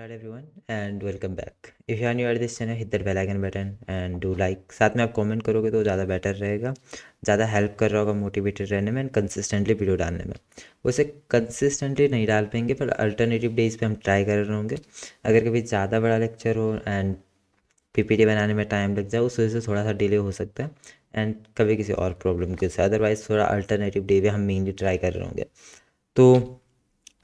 Start everyone and welcome back. If you are new at this channel, hit that bell icon button and do like. साथ में आप comment करोगे तो ज़्यादा better रहेगा, ज़्यादा हेल्प कर रहा होगा मोटिवेटेड रहने में एंड कंसिस्टेंटली वीडियो डालने में। वैसे कंसिस्टेंटली नहीं डाल पाएंगे पर अल्टरनेटिव डेज पे हम ट्राई कर रहे होंगे। अगर कभी ज़्यादा बड़ा लेक्चर हो एंड पीपीटी बनाने में टाइम लग जाए उस वजह से थोड़ा सा डिले हो सकता है एंड कभी किसी और प्रॉब्लम की वजह से, अदरवाइज़ थोड़ा अल्टरनेटिव डे पे हम मेनली ट्राई कर रहे होंगे। तो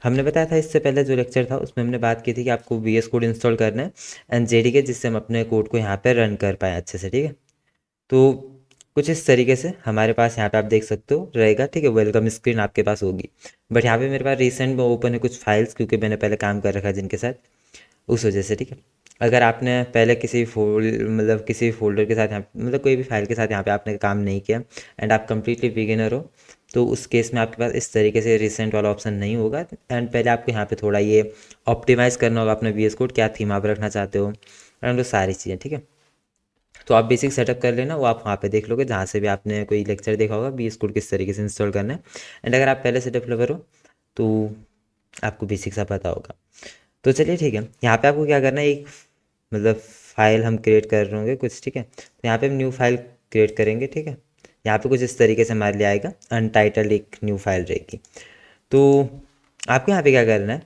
हमने बताया था इससे पहले जो लेक्चर था उसमें हमने बात की थी कि आपको वीएस कोड इंस्टॉल करना है एंड जेडीके, जिससे हम अपने कोड को यहाँ पे रन कर पाएँ अच्छे से। ठीक है, तो कुछ इस तरीके से हमारे पास यहाँ पे आप देख सकते हो रहेगा। ठीक है, वेलकम स्क्रीन आपके पास होगी, बट यहाँ पे मेरे पास रिसेंट में ओपन है कुछ फाइल्स, क्योंकि मैंने पहले काम कर रखा है जिनके साथ, उस वजह से। ठीक है, अगर आपने पहले किसी फोल्डर के साथ यहाँ कोई भी फाइल के साथ यहाँ पे आपने काम नहीं किया एंड आप कम्प्लीटली बिगिनर हो, तो उस केस में आपके पास इस तरीके से रिसेंट वाला ऑप्शन नहीं होगा एंड पहले आपको यहाँ पे थोड़ा ये ऑप्टिमाइज़ करना होगा अपना वीएस कोड, क्या थीम आप रखना चाहते हो एंड वो सारी चीज़ें। ठीक है, तो आप बेसिक सेटअप कर लेना, वो आप वहाँ पे देख लोगे जहाँ से भी आपने कोई लेक्चर देखा होगा वीएस कोड किस तरीके से इंस्टॉल करना है। एंड अगर आप पहले से डेवलपर हो तो आपको बेसिक सा पता होगा। तो चलिए ठीक है, यहाँ पे आपको क्या करना है, एक फाइल हम क्रिएट कर रहे होंगे कुछ। ठीक है, तो यहाँ पे हम न्यू फाइल क्रिएट करेंगे। ठीक है, यहाँ पे कुछ इस तरीके से हमारे लिए आएगा, अनटाइटल्ड एक न्यू फाइल रहेगी। तो आपको यहाँ पे क्या करना है,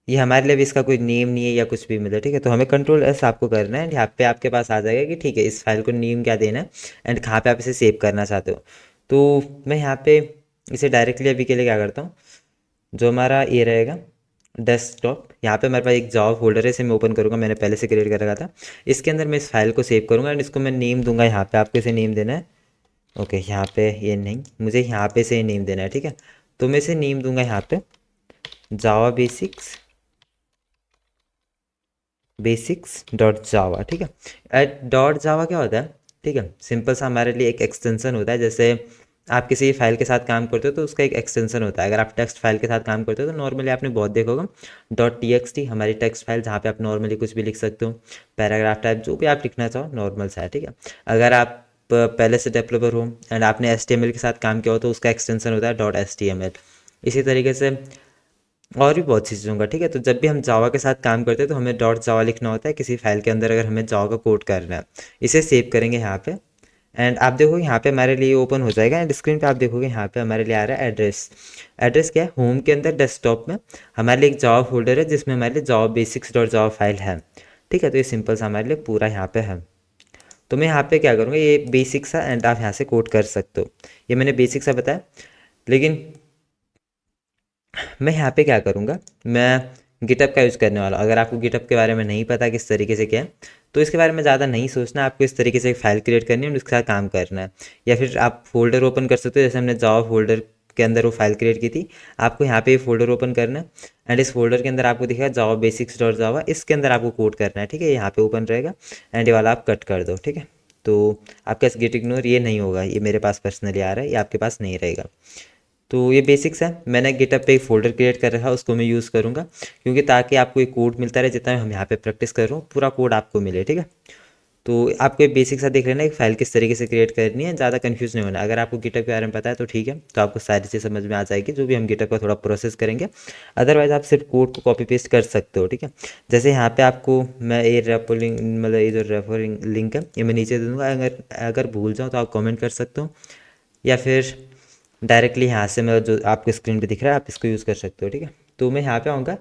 ये हमारे लिए भी इसका कोई नेम नहीं है या कुछ भी ठीक है, तो हमें कंट्रोल एस आपको करना है एंड यहाँ पे आपके पास आ जाएगा कि ठीक है इस फाइल को नेम क्या देना है एंड कहाँ पे आप इसे सेव करना चाहते हो। तो मैं यहाँ पे इसे डायरेक्टली अभी के लिए क्या करता हूँ, जो हमारा ये रहेगा डेस्कटॉप, यहाँ पे मेरे पास एक जावा फोल्डर है, इसे मैं ओपन करूँगा, मैंने पहले से क्रिएट कर रखा था। इसके अंदर मैं इस फाइल को सेव करूँगा एंड इसको मैं नेम दूंगा, यहाँ पे आपको इसे नेम देना है। ओके, यहाँ पे ये नहीं, मुझे यहाँ पे से नेम देना है। ठीक है, तो मैं इसे नेम दूंगा यहाँ पे जावा बेसिक्स डॉट जावा। ठीक है, एट डॉट जावा क्या होता है, ठीक है, सिंपल सा हमारे लिए एक एक्सटेंसन होता है। जैसे आप किसी फाइल के साथ काम करते हो तो उसका एक एक्सटेंसन होता है। अगर आप टेक्स्ट फाइल के साथ काम करते हो तो नॉर्मली आपने बहुत देखा होगा डॉट टी एक्स टी, हमारी टेक्स्ट फाइल जहाँ पे आप नॉर्मली कुछ भी लिख सकते हो, पैराग्राफ टाइप जो भी आप लिखना चाहो नॉर्मल सा है। ठीक है, अगर आप पहले से डेवलपर हो एंड आपने एच टी एम एल के साथ काम किया हो तो उसका एक्सटेंसन होता है dot H T M L. इसी तरीके से और भी बहुत सी चीज़ों का। ठीक है, तो जब भी हम जावा के साथ काम करते हैं तो हमें डॉट जावा लिखना होता है किसी फाइल के अंदर, अगर हमें जावा का कोड करना है। इसे सेव करेंगे यहाँ पे एंड आप देखोगे यहाँ पे हमारे लिए ओपन हो जाएगा एंड स्क्रीन पे आप देखोगे यहाँ पे हमारे लिए आ रहा है एड्रेस। एड्रेस क्या है, होम के अंदर डेस्कटॉप में हमारे लिए एक जावा फोल्डर है जिसमें हमारे लिए जावा बेसिक्स डॉट जावा फाइल है। ठीक है, तो ये सिंपल सा हमारे लिए पूरा यहाँ पे है। तो मैं यहाँ पे क्या करूँगा, ये बेसिक सा एंड आप यहाँ से कोड कर सकते हो, ये मैंने बेसिक सा बताया। लेकिन मैं यहाँ पे क्या करूँगा, मैं गिटअप का यूज़ करने वाला हूँ। अगर आपको गिटअप के बारे में नहीं पता किस तरीके से क्या है, तो इसके बारे में ज़्यादा नहीं सोचना, आपको इस तरीके से एक फाइल क्रिएट करनी है और उसके साथ काम करना है। या फिर आप फोल्डर ओपन कर सकते हो, जैसे हमने जावा फोल्डर के अंदर वो फाइल क्रिएट की थी, आपको यहाँ पे ये फोल्डर ओपन करना है एंड इस फोल्डर के अंदर आपको दिखेगा जावा बेसिक्स डॉट जावा, इसके अंदर आपको कोड करना है। ठीक है, यहाँ पे ओपन रहेगा एंड ये वाला आप कट कर दो। ठीक है, तो आपका गेट इग्नोर ये नहीं होगा, ये मेरे पास पर्सनली आ रहा है, ये आपके पास नहीं रहेगा। तो ये बेसिक्स है, मैंने गिटअप पे एक फोल्डर क्रिएट कर रखा है, उसको मैं यूज़ करूँगा क्योंकि ताकि आपको एक कोड मिलता रहे, जितना हम यहाँ पे प्रैक्टिस कर रहा हूँ पूरा कोड आपको मिले। ठीक है, तो आपको ये बेसिक सा देख लेना एक फ़ाइल किस तरीके से क्रिएट करनी है, ज़्यादा कंफ्यूज नहीं होना। अगर आपको गिटअप के बारे में पता है तो ठीक है, तो आपको सारी चीज़ समझ में आ जाएगी जो भी हम गिटअप का थोड़ा प्रोसेस करेंगे। अदरवाइज आप सिर्फ कोड को कॉपी पेस्ट कर सकते हो। ठीक है, जैसे यहाँ पे आपको मैं ये रेफर लिंक ये जो रेफरिंग लिंक है ये मैं नीचे दे दूँगा, अगर अगर भूल जाऊँ तो आप कॉमेंट कर सकते हो या फिर डायरेक्टली यहाँ से मैं जो आपको स्क्रीन पे दिख रहा है आप इसको यूज़ कर सकते हो। ठीक है, तो मैं यहाँ पे आऊँगा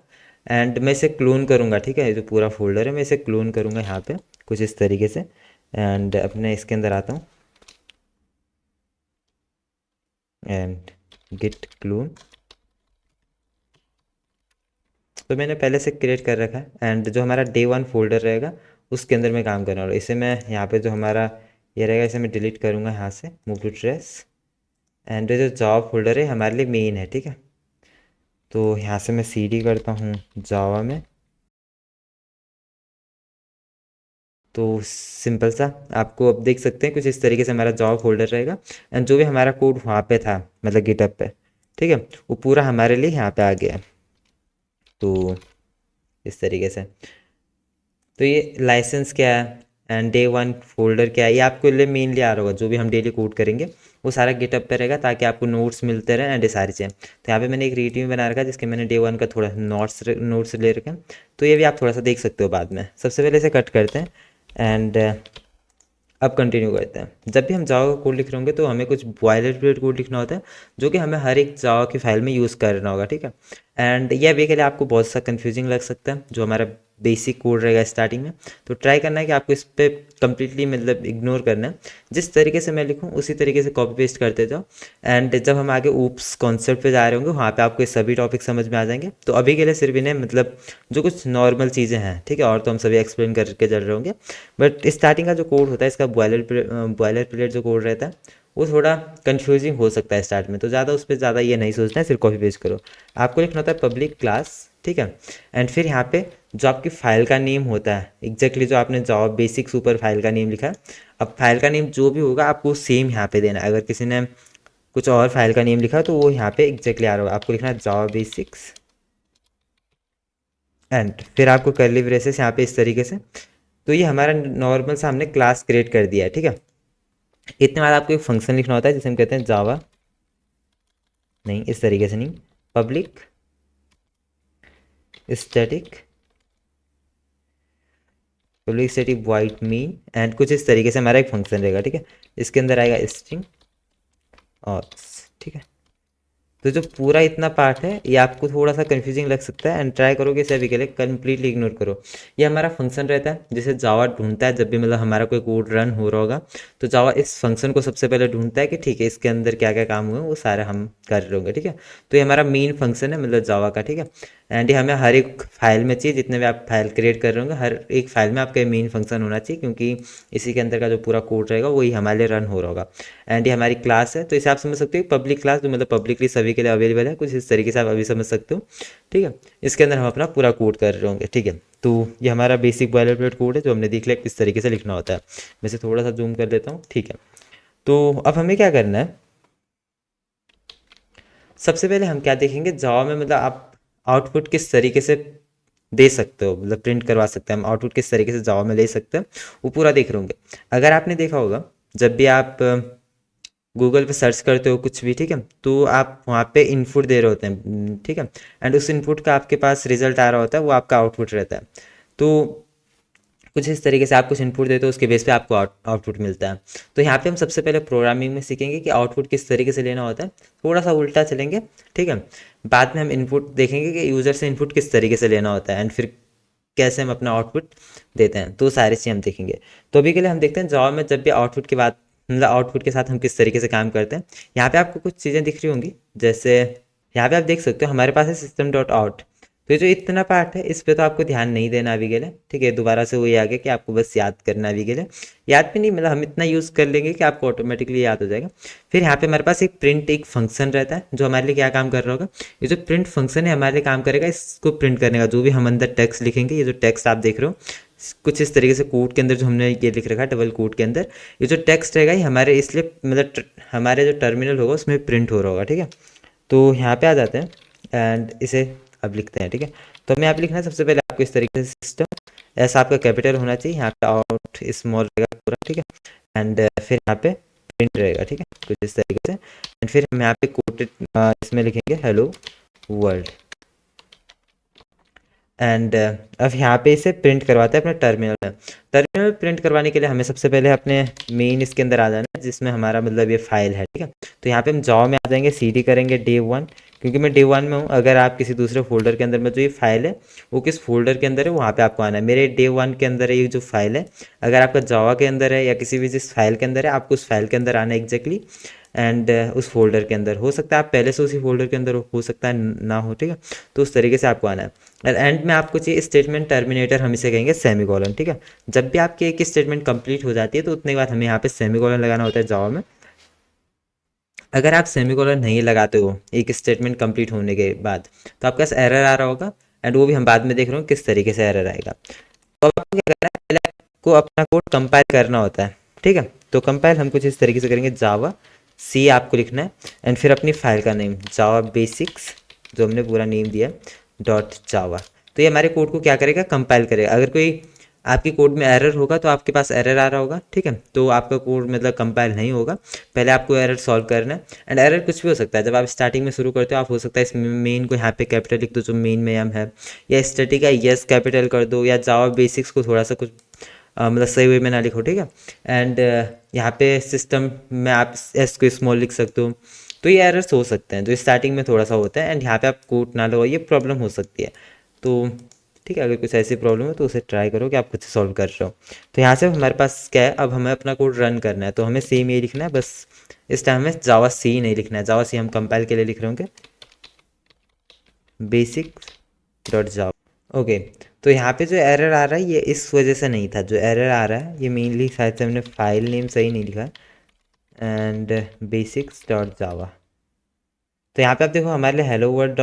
एंड मैं इसे क्लोन करूँगा। ठीक है, ये जो पूरा फोल्डर है मैं इसे क्लोन करूँगा यहाँ पे कुछ इस तरीके से एंड अपने इसके अंदर आता हूँ एंड गिट क्लोन, तो मैंने पहले से क्रिएट कर रखा है एंड जो हमारा डे वन फोल्डर रहेगा उसके अंदर मैं काम करने वाला हूँ। इसे मैं यहाँ पे जो हमारा ये रहेगा इसे मैं डिलीट करूँगा यहाँ से, मूव टू ट्रेस, एंड जो जॉब फोल्डर है हमारे लिए मेन है। ठीक है, तो यहाँ से मैं सी डी करता हूँ जावा में, तो सिंपल सा आपको अब देख सकते हैं कुछ इस तरीके से हमारा जॉब फोल्डर रहेगा एंड जो भी हमारा कोड वहाँ पे था गिटअप पे, ठीक है, वो पूरा हमारे लिए यहाँ पे आ गया। तो इस तरीके से, तो ये लाइसेंस क्या है एंड डे वन फोल्डर क्या है, ये आपके लिए मेनली आ रहा होगा जो भी हम डेली कोड करेंगे वो सारा गिटअप पे रहेगा ताकि आपको नोट्स मिलते रहें एंड ये सारी चीज़ें। तो यहाँ पे मैंने एक रीटिंग बना रखा है जिसके मैंने डे 1 का थोड़ा नोट्स ले रखे हैं, तो ये भी आप थोड़ा सा देख सकते हो बाद में। सबसे पहले इसे कट करते हैं एंड अब कंटिन्यू करते हैं। जब भी हम जावा का कोड लिख रहे होंगे तो हमें कुछ बॉयलर प्लेट कोड लिखना होता है जो कि हमें हर एक जावा की फाइल में यूज़ करना होगा, ठीक है। एंड यह अभी के लिए आपको बहुत सा कंफ्यूजिंग लग सकता है जो हमारा बेसिक कोड रहेगा स्टार्टिंग में, तो ट्राई करना है कि आपको इस पर कंप्लीटली मतलब इग्नोर करना है। जिस तरीके से मैं लिखूँ उसी तरीके से कॉपी पेस्ट करते जाओ एंड जब हम आगे ऊप्स कॉन्सेप्ट पे जा रहे होंगे वहाँ पे आपको ये सभी टॉपिक समझ में आ जाएंगे। तो अभी के लिए सिर्फ इन्हें मतलब जो कुछ नॉर्मल चीज़ें हैं, ठीक है, और तो हम सभी एक्सप्लेन करके चल रहे होंगे। बट स्टार्टिंग का जो कोड होता है इसका बॉयलर प्लेट जो कोड रहता है वो थोड़ा कंफ्यूजिंग हो सकता है स्टार्ट में, तो ज़्यादा उस पर ज़्यादा ये नहीं सोचना है, सिर्फ कॉपी पेस्ट करो। आपको लिखना होता है पब्लिक क्लास, ठीक है। एंड फिर यहाँ पे जो आपकी फाइल का नेम होता है एग्जैक्टली जो आपने जावा बेसिक सुपर फाइल का नेम लिखा है, अब फाइल का नेम जो भी होगा आपको सेम यहाँ पे देना है। अगर किसी ने कुछ और फाइल का नेम लिखा है तो वो यहाँ पे एग्जैक्टली आ रहा होगा। आपको लिखना है जावा बेसिक्स एंड फिर आपको कर्ली ब्रेसेस यहाँ पे इस तरीके से। तो ये हमारा नॉर्मल सा हमने क्लास क्रिएट कर दिया है, ठीक है। इतने बाद आपको एक फंक्शन लिखना होता है जिसे हम कहते हैं जावा, नहीं इस तरीके से नहीं, public static white mean and कुछ इस तरीके से हमारा एक फंक्शन रहेगा, ठीक है। इसके अंदर आएगा स्ट्रिंग और, ठीक है। तो जो पूरा इतना पार्ट है ये आपको थोड़ा सा कंफ्यूजिंग लग सकता है एंड ट्राई करोगे इसे अभी के लिए कंप्लीटली इग्नोर करो। ये हमारा फंक्शन रहता है जिसे जावा ढूंढता है जब भी मतलब हमारा कोई कोड रन हो रहा होगा, तो जावा इस फंक्शन को सबसे पहले ढूंढता है कि ठीक है इसके अंदर क्या क्या काम हुए वो सारे हम कर रहे होंगे, ठीक है। तो ये हमारा मेन फंक्शन है मतलब जावा का, ठीक है। एंड ये हमें हर एक फाइल में चाहिए, जितने भी आप फाइल क्रिएट कर रहे होंगे हर एक फाइल में आपका मेन फंक्शन होना चाहिए, क्योंकि इसी के अंदर का जो पूरा कोड रहेगा वही हमारे लिए रन हो रहा होगा। एंड ये हमारी क्लास है, तो इसे आप समझ सकते हो पब्लिक क्लास जो मतलब पब्लिकली सभी के लिए अवेलेबल है, कुछ इस तरीके से आप अभी समझ सकते हो, ठीक है। इसके अंदर हम अपना पूरा कोड कर रहे होंगे, ठीक है। तो ये हमारा बेसिक बॉयलरप्लेट कोड है जो हमने देख लिया किस तरीके से लिखना होता है। मैं इसे थोड़ा सा जूम कर देता हूँ, ठीक है। तो अब हमें क्या करना है, सबसे पहले हम क्या देखेंगे जावा में मतलब आप आउटपुट किस तरीके से दे सकते हो, मतलब प्रिंट करवा सकते हैं हम आउटपुट किस तरीके से जावा में ले सकते हैं, वो पूरा देख रहे होंगे। अगर आपने देखा होगा जब भी आप गूगल पे सर्च करते हो कुछ भी, ठीक है, तो आप वहाँ पे इनपुट दे रहे होते हैं, ठीक है। एंड उस इनपुट का आपके पास रिजल्ट आ रहा होता है वो आपका आउटपुट रहता है। तो कुछ इस तरीके से आप कुछ इनपुट देते हो उसके बेस पे आपको आउटपुट मिलता है। तो यहाँ पे हम सबसे पहले प्रोग्रामिंग में सीखेंगे कि आउटपुट किस तरीके से लेना होता है, थोड़ा सा उल्टा चलेंगे, ठीक है। बाद में हम इनपुट देखेंगे कि यूज़र से इनपुट किस तरीके से लेना होता है एंड फिर कैसे हम अपना आउटपुट देते हैं, तो सारी चीज़ हम देखेंगे। तो अभी के लिए हम देखते हैं जावा में जब भी आउटपुट की बात मतलब आउटपुट के साथ हम किस तरीके से काम करते हैं। यहाँ पे आपको कुछ चीज़ें दिख रही होंगी, जैसे यहाँ पे आप देख सकते हो हमारे पास है सिस्टम डॉट आउट। तो ये जो इतना पार्ट है इस पे तो आपको ध्यान नहीं देना अभी के लिए, ठीक है। दोबारा से वही आ गया कि आपको बस याद करना अभी के लिए, याद भी नहीं मतलब हम इतना यूज़ कर लेंगे कि आपको ऑटोमेटिकली याद हो जाएगा। फिर यहाँ पे हमारे पास एक प्रिंट एक फंक्शन रहता है जो हमारे लिए क्या काम कर रहा होगा, ये जो प्रिंट फंक्शन है हमारे लिए काम करेगा इसको प्रिंट करने का, जो भी हम अंदर टेक्स्ट लिखेंगे, ये जो टेक्स्ट आप देख रहे हो कुछ इस तरीके से कोड के अंदर जो हमने ये लिख रखा है डबल कोड के अंदर, ये जो टेक्स्ट रहेगा ये हमारे इसलिए मतलब हमारे जो टर्मिनल होगा उसमें प्रिंट हो रहा होगा, ठीक है। तो यहाँ पे आ जाते हैं एंड इसे अब लिखते हैं, ठीक है। तो हमें यहाँ पे लिखना है सबसे पहले आपको इस तरीके से सिस्टम, ऐसा आपका कैपिटल होना चाहिए, यहाँ पे आउट स्मॉल रहेगा पूरा, ठीक है। एंड फिर यहाँ पे प्रिंट रहेगा, ठीक है, कुछ इस तरीके से। एंड फिर हम यहाँ पे कोटेड इसमें लिखेंगे हेलो वर्ल्ड। एंड अब यहाँ पे इसे प्रिंट करवाते हैं अपने टर्मिनल में। टर्मिनल में प्रिंट करवाने के लिए हमें सबसे पहले अपने मेन इसके अंदर आ जाना है जिसमें हमारा मतलब ये फाइल है, ठीक है। तो यहाँ पे हम जावा में आ जाएंगे, सीडी करेंगे डे 1, क्योंकि मैं डे 1 में हूँ। अगर आप किसी दूसरे फोल्डर के अंदर में जो ये फाइल है वो किस फोल्डर के अंदर है वहाँ पे आपको आना है। मेरे डे 1 के अंदर है ये जो फाइल है, अगर आपका जावा के अंदर है या किसी भी जिस फाइल के अंदर है आपको उस फाइल के अंदर आना है एग्जैक्टली। एंड उस फोल्डर के अंदर हो सकता है आप पहले से उसी फोल्डर के अंदर हो सकता है ना हो, ठीक है। तो उस तरीके से आपको आना है। और एंड में आपको चाहिए स्टेटमेंट टर्मिनेटर, हम इसे कहेंगे सेमीकोलन, ठीक है। जब भी आपकी एक स्टेटमेंट कंप्लीट हो जाती है तो उतने के बाद हमें यहाँ पे सेमीकोलन लगाना होता है जावा में। अगर आप सेमीकोलन नहीं लगाते हो एक स्टेटमेंट कंप्लीट होने के बाद तो आपके पास एरर आ रहा होगा, एंड वो भी हम बाद में देख रहे हो किस तरीके से एरर आएगा। तो अब आपको क्या करना है, पहले आपको अपना कोड कंपाइल करना होता है, ठीक है। तो कंपाइल हम कुछ इस तरीके से करेंगे, जावा सी आपको लिखना है एंड फिर अपनी फाइल का नेम जावा बेसिक्स जो हमने पूरा नेम दिया डॉट जावा। तो ये हमारे कोड को क्या करेगा, कंपाइल करेगा। अगर कोई आपके कोड में एरर होगा तो आपके पास एरर आ रहा होगा, ठीक है, तो आपका कोड मतलब कंपाइल नहीं होगा। पहले आपको एरर सॉल्व करना है। एंड एरर कुछ भी हो सकता है, जब आप स्टार्टिंग में शुरू करते हो आप हो सकता है इस मेन को यहाँ पे कैपिटल लिख दो जो मेन में एम है, या स्टैटिक है यस कैपिटल कर दो, या जावा बेसिक्स को थोड़ा सा कुछ मतलब सही वे में ना लिखो, ठीक है। एंड यहाँ पे सिस्टम में आप एस को स्मॉल लिख सकते हो। तो ये एरर्स हो सकते हैं जो स्टार्टिंग में थोड़ा सा होता है, एंड यहाँ पे आप कोड ना लगाओ, ये प्रॉब्लम हो सकती है। तो ठीक है, अगर कुछ ऐसी प्रॉब्लम है तो उसे ट्राई करो कि आप खुद से सॉल्व कर रहे हो। तो यहाँ से हमारे पास क्या है, अब हमें अपना कोड रन करना है, तो हमें सेम ये लिखना है, बस इस टाइम हमें जावा सी नहीं लिखना है। जावा सी हम कंपाइल के लिए लिख रहे होंगे बेसिक डॉट जावा। ओके, तो यहाँ पे जो एरर आ रहा है ये इस वजह से नहीं था, जो एरर आ रहा है ये मेनली शायद से हमने फाइल नेम सही नहीं लिखा। एंड बेसिक्स डॉट जावा, तो यहाँ पे आप देखो हमारे लिए हेलो वर्ल्ड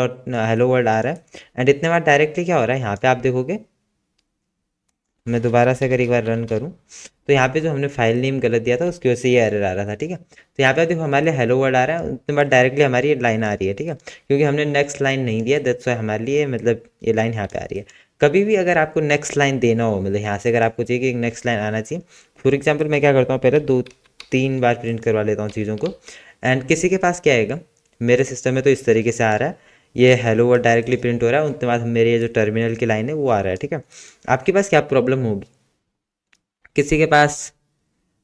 आ रहा है। एंड इतने बार डायरेक्टली क्या हो रहा है, यहाँ पे आप देखोगे, मैं दोबारा से अगर एक बार रन करूँ तो यहाँ पे जो हमने फाइल नेम गलत दिया था उसकी वजह से ये एरर आ रहा था, ठीक है। तो यहाँ पे आप देखो हमारे लिए हेलो वर्ल्ड आ रहा है, उतने बार डायरेक्टली हमारी ये लाइन आ रही है, ठीक है, क्योंकि हमने नेक्स्ट लाइन नहीं दिया, दैट्स वाई हमारे लिए मतलब ये लाइन यहाँ पे आ रही है। कभी भी अगर आपको नेक्स्ट लाइन देना हो, मतलब यहाँ से अगर आपको चाहिए कि एक नेक्स्ट लाइन आना चाहिए, फॉर एग्जाम्पल मैं क्या करता हूँ, पहले 2-3 बार प्रिंट करवा लेता हूँ चीज़ों को। एंड किसी के पास क्या आएगा, मेरे सिस्टम में तो इस तरीके से आ रहा है, ये हेलो वर्ड डायरेक्टली प्रिंट हो रहा है, उसके बाद मेरे ये जो टर्मिनल की लाइन है वो आ रहा है, ठीक है। आपके पास क्या प्रॉब्लम होगी, किसी के पास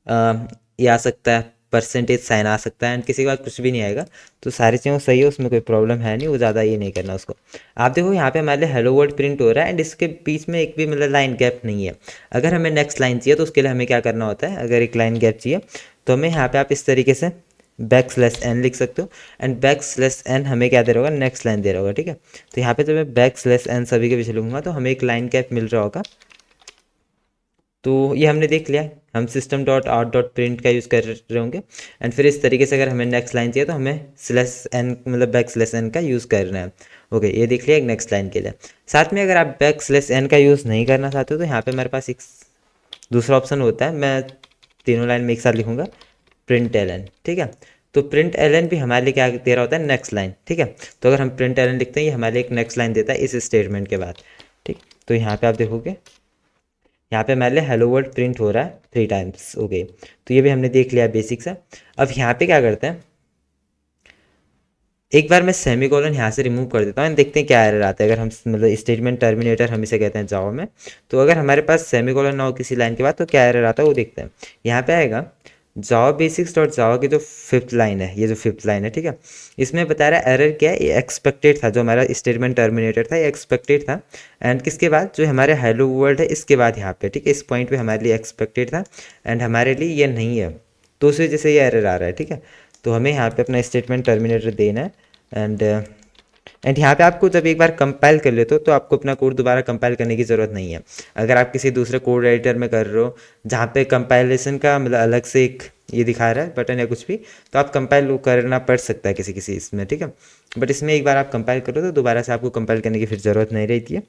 ये आ सकता है परसेंटेज साइन आ सकता है, एंड किसी के पास कुछ भी नहीं आएगा। तो सारी चीज़ें सही है, उसमें कोई प्रॉब्लम है नहीं, वो ज़्यादा ये नहीं करना उसको। आप देखो यहाँ पे हमारे लिए हेलो वर्ड प्रिंट हो रहा है, एंड इसके बीच में एक भी मतलब लाइन गैप नहीं है। अगर हमें नेक्स्ट लाइन चाहिए तो उसके लिए हमें क्या करना होता है, अगर एक लाइन गैप चाहिए तो हमें यहाँ पे आप इस तरीके से \n लिख सकते हो। एंड \n हमें क्या दे रहा होगा, नेक्स्ट लाइन दे रहा होगा, ठीक है। तो यहाँ पे जब मैं \n सभी के पीछे लिखूंगा तो हमें एक लाइन गैप मिल रहा होगा। तो ये हमने देख लिया, हम system dot out dot print का यूज़ कर रहे होंगे। एंड फिर इस तरीके से अगर हमें नेक्स्ट लाइन चाहिए तो हमें /n मतलब \n का यूज़ करना है। ओके, ये देख लिया एक नेक्स्ट लाइन के लिए। साथ में अगर आप \n का यूज़ नहीं करना चाहते हो तो यहाँ पे हमारे पास एक दूसरा ऑप्शन होता है, मैं तीनों लाइन में एक साथ लिखूंगा println, ठीक है। तो println भी हमारे लिए क्या दे रहा होता है, नेक्स्ट लाइन, ठीक है। तो अगर हम println लिखते हैं ये हमारे लिए एक नेक्स्ट लाइन देता है इस स्टेटमेंट के बाद, ठीक। तो यहाँ पे आप देखोगे यहाँ पे हमारे लिए हेलो वर्ल्ड प्रिंट हो रहा है 3 टाइम्स। ओके, तो ये भी हमने देख लिया बेसिक से। अब यहाँ पे क्या करते हैं, एक बार मैं सेमी कॉलन यहाँ से रिमूव कर देता हूँ, देखते हैं क्या एरर आता है। अगर हम मतलब स्टेटमेंट टर्मिनेटर हम इसे कहते हैं जावा में, तो अगर हमारे पास सेमी कॉलन ना हो किसी लाइन के बाद तो क्या एरर आता है वो देखते हैं। यहाँ पे आएगा जावा बेसिक्स डॉट जावा की जो 5th लाइन है, ये जो 5th लाइन है, ठीक है, इसमें बता रहा है एरर क्या है, ये एक्सपेक्टेड था, जो हमारा स्टेटमेंट टर्मिनेटर था ये एक्सपेक्टेड था। एंड किसके बाद, जो हमारे हेलो वर्ल्ड है इसके बाद यहाँ पे, ठीक है, इस पॉइंट पे हमारे लिए एक्सपेक्टेड था एंड हमारे लिए ये नहीं है, तो उस वजह से ये एरर आ रहा है, ठीक है। तो हमें यहाँ पे अपना स्टेटमेंट टर्मिनेटर देना है। एंड यहाँ पे आपको जब एक बार कंपाइल कर लेते हो तो आपको अपना कोड दोबारा कंपाइल करने की ज़रूरत नहीं है। अगर आप किसी दूसरे कोड एडिटर में कर रहे हो जहाँ पे कंपाइलेशन का मतलब अलग से एक ये दिखा रहा है बटन या कुछ भी, तो आप कंपाइल करना पड़ सकता है किसी किसी इसमें, ठीक है। बट इसमें एक बार आप कंपाइल करो तो दोबारा से आपको कंपाइल करने की फिर ज़रूरत नहीं रहती है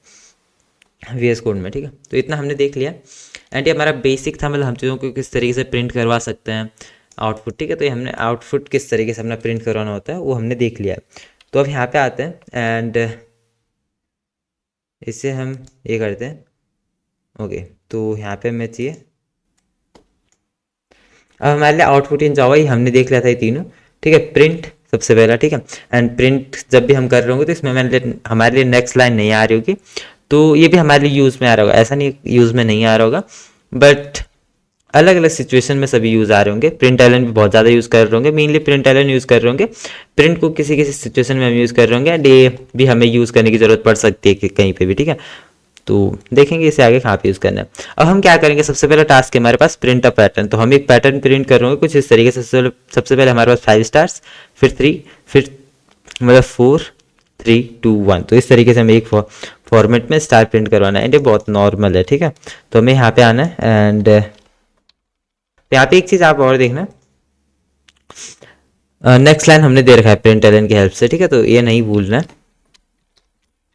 VS कोड में, ठीक है। तो इतना हमने देख लिया। एंड ये हमारा बेसिक था, मतलब हम चीज़ों को किस तरीके से प्रिंट करवा सकते हैं आउटपुट, ठीक है। तो ये हमने आउटपुट किस तरीके से अपना प्रिंट करवाना होता है वो हमने देख लिया। तो अब यहाँ पे आते हैं एंड इससे हम ये करते हैं। ओके, तो यहाँ पे हमें चाहिए, अब हमारे लिए आउटपुट इन जावा ही हमने देख लिया था ये तीनों, ठीक है। प्रिंट सबसे पहला, ठीक है। एंड प्रिंट जब भी हम कर रहे होंगे तो इसमें हमारे लिए नेक्स्ट लाइन नहीं आ रही होगी, तो ये भी हमारे लिए यूज़ में आ रहा होगा, ऐसा नहीं यूज़ में नहीं आ रहा होगा, बट अलग अलग सिचुएशन में सभी यूज़ आ रहे होंगे। println भी बहुत ज़्यादा यूज़ कर रहे होंगे, मेनली println यूज़ कर रहे होंगे। प्रिंट को किसी किसी सिचुएशन में हम यूज़ कर रहे होंगे, एंड ये भी हमें यूज़ करने की ज़रूरत पड़ सकती है कि कहीं पे भी, ठीक है। तो देखेंगे इसे आगे कहाँ पे यूज़ करना है। अब हम क्या करेंगे, सबसे पहला टास्क है हमारे पास प्रिंट अ पैटर्न, तो हम एक पैटर्न प्रिंट कर रहे होंगे कुछ इस तरीके से। सबसे पहले हमारे पास 5 स्टार्स, फिर 3, फिर मतलब 4 3 2 1, तो इस तरीके से हमें एक फॉर्मेट में स्टार प्रिंट करवाना है, एंड ये बहुत नॉर्मल है, ठीक है। तो हमें यहाँ पे आना है एंड यहाँ पे एक चीज़ आप और देखना, नेक्स्ट लाइन हमने दे रखा है println की हेल्प से, ठीक है, तो ये नहीं भूलना है।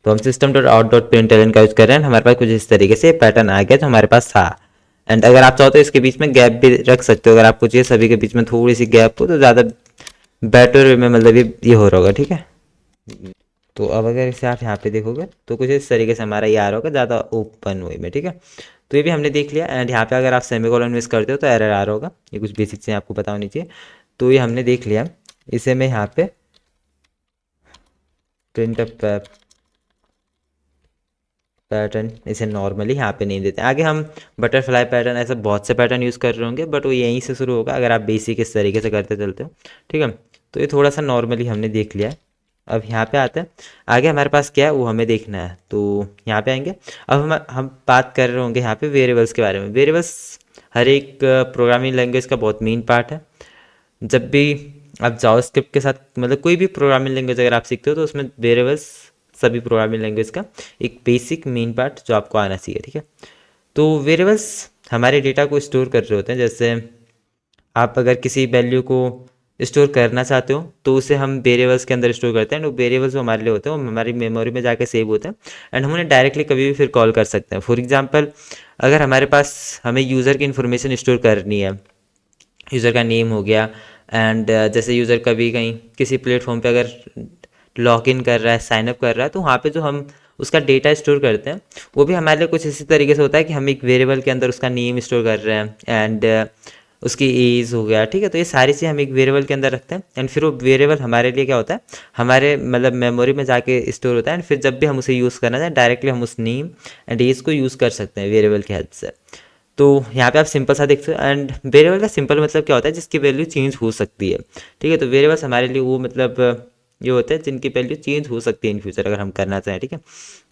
तो हम system dot out dot println का यूज़ कर रहे हैं, हमारे पास कुछ इस तरीके से पैटर्न आ गया जो हमारे पास था। एंड अगर आप चाहो तो इसके बीच में गैप भी रख सकते हो, अगर आपको चाहिए सभी के बीच में थोड़ी सी गैप हो तो ज़्यादा बेटर वे में मतलब ये हो रहा होगा, ठीक है। तो अब अगर इसे आप यहाँ पे देखोगे तो कुछ इस तरीके से हमारा ये आ रहा होगा ज़्यादा ओपन वे में, ठीक है। तो ये भी हमने देख लिया। एंड यहाँ पे अगर आप सेमीकोलन मिस करते हो तो एरर आ रहा होगा, ये कुछ बेसिक चीज़ें आपको पता होनी चाहिए। तो ये हमने देख लिया। इसे मैं यहाँ पे प्रिंट पैटर्न इसे नॉर्मली यहाँ पे नहीं देते। आगे हम बटरफ्लाई पैटर्न ऐसे बहुत से पैटर्न यूज़ कर रहे होंगे, बट वो यहीं से शुरू होगा अगर आप बेसिक इस तरीके से करते चलते हो, ठीक है। तो ये थोड़ा सा नॉर्मली हमने देख लिया है। अब यहाँ पे आते हैं, आगे हमारे पास क्या है वो हमें देखना है। तो यहाँ पे आएंगे, अब हम बात कर रहे होंगे यहाँ पे वेरिएबल्स के बारे में। वेरिएबल्स हर एक प्रोग्रामिंग लैंग्वेज का बहुत मेन पार्ट है। जब भी आप जावास्क्रिप्ट के साथ मतलब कोई भी प्रोग्रामिंग लैंग्वेज अगर आप सीखते हो तो उसमें वेरिएबल्स सभी प्रोग्रामिंग लैंग्वेज का एक बेसिक मेन पार्ट जो आपको आना चाहिए, ठीक है। तो वेरिएबल्स हमारे डेटा को स्टोर कर रहे होते हैं। जैसे आप अगर किसी वैल्यू को स्टोर करना चाहते हो तो उसे हम वेरिएबल्स के अंदर स्टोर करते हैं। और वेरिएबल्स जो हमारे लिए होते हैं वो हमारी मेमोरी में जाके सेव होते हैं एंड हम उन्हें डायरेक्टली कभी भी फिर कॉल कर सकते हैं। फॉर एग्जांपल, अगर हमारे पास हमें यूज़र की इन्फॉर्मेशन स्टोर करनी है, यूज़र का नेम हो गया एंड जैसे यूज़र कभी कहीं किसी प्लेटफॉर्म पे अगर लॉग इन कर रहा है, साइन अप कर रहा है, तो वहाँ पे जो हम उसका डेटा स्टोर करते हैं वो भी हमारे लिए कुछ इसी तरीके से होता है कि हम एक वेरिएबल के अंदर उसका नेम स्टोर कर रहे हैं एंड उसकी एज हो गया, ठीक है। तो ये सारी चीज़ें हम एक वेरिएबल के अंदर रखते हैं एंड फिर वो वेरिएबल हमारे लिए क्या होता है, हमारे मतलब मेमोरी में जाके स्टोर होता है एंड फिर जब भी हम उसे यूज़ करना चाहें डायरेक्टली हम उस नेम एंड एज को यूज़ कर सकते हैं वेरिएबल की हेल्प से। तो यहाँ पे आप सिंपल सा देख सकते हो। एंड वेरिएबल का सिंपल मतलब क्या होता है, जिसकी वैल्यू चेंज हो सकती है, ठीक है। तो वेरिएबल्स हमारे लिए वो मतलब ये होते हैं जिनकी वैल्यू चेंज हो सकती है इन फ्यूचर अगर हम करना चाहें, ठीक है।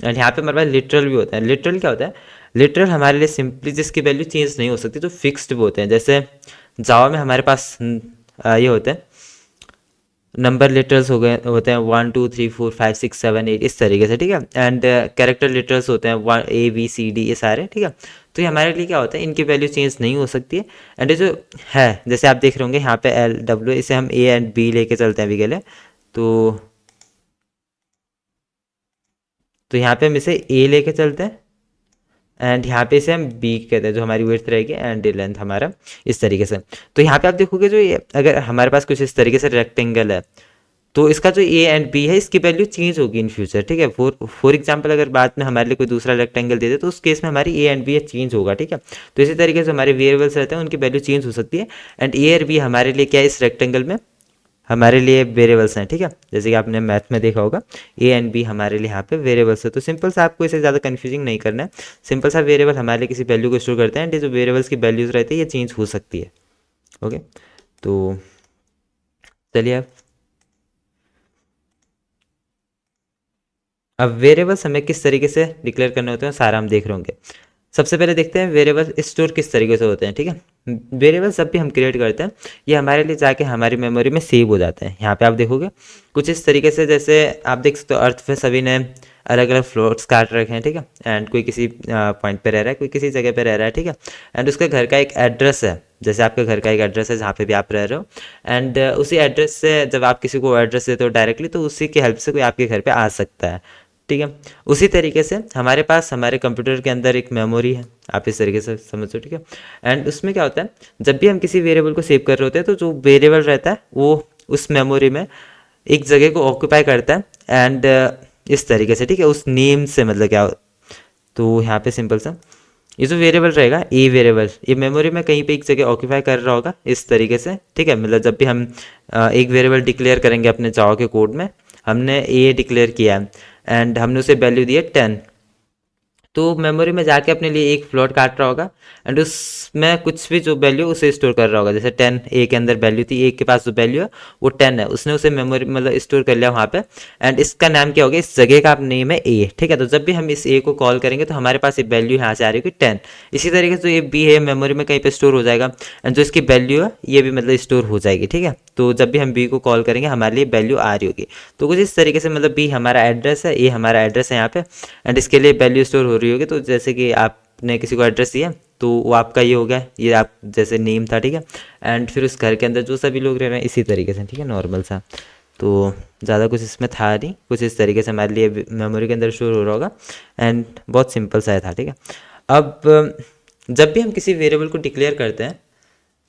एंड यहाँ पे हमारे पास लिटरल भी होता है। लिटरल क्या होता है, लिटरल हमारे लिए सिंपली जिसकी वैल्यू चेंज नहीं हो सकती, तो फिक्स्ड भी होते हैं। जैसे जावा में हमारे पास ये होते हैं नंबर लिटरल्स हो गए होते हैं 1 2 3 4 5 6 7 8 इस तरीके से, ठीक है। एंड कैरेक्टर लिटरल्स होते हैं A B C D ये सारे, ठीक है। तो ये हमारे लिए क्या होता है, इनकी वैल्यू चेंज नहीं हो सकती है। एंड ये जो है जैसे आप देख रहे होंगे यहाँ पे L W, इसे हम A एंड B लेके चलते हैं अभी के लिए। तो यहाँ पे हम इसे A लेके चलते हैं एंड यहाँ पे इसे हम बी कहते हैं, जो हमारी विड्थ रहेगी एंड लेंथ हमारा इस तरीके से। तो यहाँ पे आप देखोगे जो ये अगर हमारे पास कुछ इस तरीके से रेक्टेंगल है तो इसका जो ए एंड बी है इसकी वैल्यू चेंज होगी इन फ्यूचर, ठीक है। फॉर एग्जांपल अगर बाद में हमारे लिए कोई दूसरा रेक्टेंगल दे दे तो उस केस में हमारी ए एंड बी चेंज होगा, ठीक है। तो इसी तरीके से हमारे वेरिएबल्स रहते हैं उनकी वैल्यू चेंज हो सकती है एंड ए और बी हमारे लिए क्या है, इस रेक्टेंगल में हमारे लिए वेरिएबल्स हैं, ठीक है। जैसे कि आपने मैथ में देखा होगा ए एंड बी हमारे लिए यहाँ पे वेरिएबल्स है। तो सिंपल सा आपको इसे ज़्यादा कन्फ्यूजिंग नहीं करना है। सिंपल सा वेरिएबल हमारे लिए किसी वैल्यू को स्टोर करते हैं एंड ये जो वेरिएबल्स की वैल्यूज़ रहती है ये चेंज हो सकती है, ओके। तो चलिए अब वेरिएबल्स हमें किस तरीके से डिक्लेयर करने होते हैं सारा हम देख रहे होंगे। सबसे पहले देखते हैं वेरिएबल स्टोर किस तरीके से होते हैं, ठीक है। वेरिएबल जब भी हम क्रिएट करते हैं ये हमारे लिए जाके हमारी मेमोरी में सेव हो जाते हैं। यहाँ पे आप देखोगे कुछ इस तरीके से, जैसे आप देख सकते हो अर्थ पे सभी ने अलग अलग फ्लोट्स काट रखे हैं, ठीक है। एंड कोई किसी पॉइंट पे रह रहा है, कोई किसी जगह पे रह रहा है, ठीक है। एंड उसके घर का एक एड्रेस है, जैसे आपके घर का एक एड्रेस है जहाँ पे भी आप रह रहे हो एंड उसी एड्रेस से जब आप किसी को एड्रेस देते हो डायरेक्टली तो उसी की हेल्प से कोई आपके घर पे आ सकता है, ठीक है। उसी तरीके से हमारे पास हमारे कंप्यूटर के अंदर एक मेमोरी है, आप इस तरीके से समझो, ठीक है। एंड उसमें क्या होता है, जब भी हम किसी वेरिएबल को सेव कर रहे होते हैं तो जो वेरिएबल रहता है वो उस मेमोरी में एक जगह को ऑक्यूपाई करता है एंड इस तरीके से, ठीक है, उस नेम से मतलब क्या। तो यहाँ पे सिंपल सा ये जो वेरिएबल रहेगा ए वेरिएबल ये मेमोरी में कहीं पे एक जगह ऑक्यूपाई कर रहा होगा इस तरीके से, ठीक है। मतलब जब भी हम एक वेरिएबल डिक्लेयर करेंगे अपने जावा के कोड में, हमने ए डिक्लेयर किया है एंड हमने उसे वैल्यू दी है 10, तो मेमोरी में जाके अपने लिए एक फ्लोट काट रहा होगा एंड उसमें कुछ भी जो वैल्यू उसे स्टोर कर रहा होगा। जैसे 10 ए के अंदर वैल्यू थी, ए के पास जो वैल्यू है वो 10 है, उसने उसे मेमोरी मतलब स्टोर कर लिया वहाँ पे एंड इसका नाम क्या होगा, इस जगह का नेम है ए, ठीक है। तो जब भी हम इस ए को कॉल करेंगे तो हमारे पास ये वैल्यू यहाँ से आ रही होगी 10। इसी तरीके से ये बी है मेमोरी में कहीं पे स्टोर हो जाएगा एंड जो इसकी वैल्यू है ये भी मतलब स्टोर हो जाएगी, ठीक है। तो जब भी हम बी को कॉल करेंगे हमारे लिए वैल्यू आ रही होगी। तो कुछ इस तरीके से मतलब बी हमारा एड्रेस है, ए हमारा एड्रेस है यहाँ पे एंड इसके लिए वैल्यू स्टोर हो रही होगी। तो जैसे कि आपने किसी को एड्रेस दिया तो वो आपका ये हो गया, ये आप जैसे नेम था, ठीक है। एंड फिर उस घर के अंदर जो सभी लोग रह रहे हैं इसी तरीके से, ठीक है, नॉर्मल सा। तो ज़्यादा कुछ इसमें था नहीं, कुछ इस तरीके से हमारे लिए मेमोरी के अंदर स्टोर हो रहा होगा एंड बहुत सिंपल सा था, ठीक है। अब जब भी हम किसी वेरिएबल को डिक्लेयर करते हैं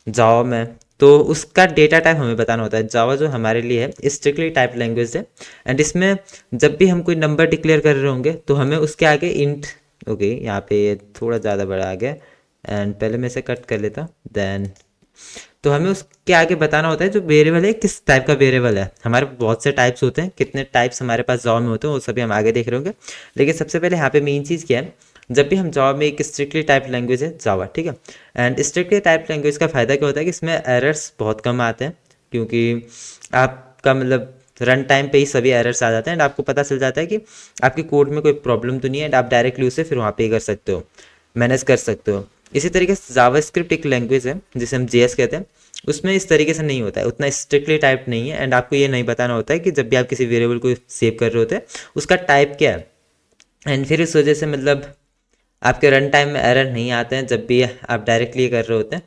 जावा में तो उसका डेटा टाइप हमें बताना होता है। जावा जो हमारे लिए है स्ट्रिक्टली टाइप लैंग्वेज है एंड इसमें जब भी हम कोई नंबर डिक्लेयर कर रहे होंगे तो हमें उसके आगे इंट ओके यहाँ पे ये थोड़ा ज़्यादा बड़ा आ गया, एंड पहले मैं इसे कट कर लेता हूँ देन। तो हमें उसके आगे बताना होता है जो वेरिएबल है किस टाइप का वेरिएबल है। हमारे बहुत से टाइप्स होते हैं, कितने टाइप्स हमारे पास जावा में होते हैं वो सभी हम आगे देख रहे होंगे। लेकिन सबसे पहले यहाँ पे मेन चीज़ क्या है, जब भी हम जावा में, एक स्ट्रिक्टली टाइप लैंग्वेज है जावा, ठीक है। एंड स्ट्रिक्टली टाइप लैंग्वेज का फ़ायदा क्या होता है कि इसमें एरर्स बहुत कम आते हैं, क्योंकि आपका मतलब रन टाइम पे ही सभी एरर्स आ जाते हैं एंड आपको पता चल जाता है कि आपकी कोड में कोई प्रॉब्लम तो नहीं है एंड आप डायरेक्टली उसे फिर वहाँ पे कर सकते हो, मैनेज कर सकते हो। इसी तरीके से जावास्क्रिप्ट एक लैंग्वेज है जिसे हम जेएस कहते हैं, उसमें इस तरीके से नहीं होता है, उतना स्ट्रिक्टली टाइप नहीं है एंड आपको ये नहीं बताना होता है कि जब भी आप किसी वेरिएबल को सेव कर रहे होते हैं उसका टाइप क्या है। एंड फिर इस वजह से मतलब आपके रन टाइम में एरर नहीं आते हैं जब भी आप डायरेक्टली कर रहे होते हैं।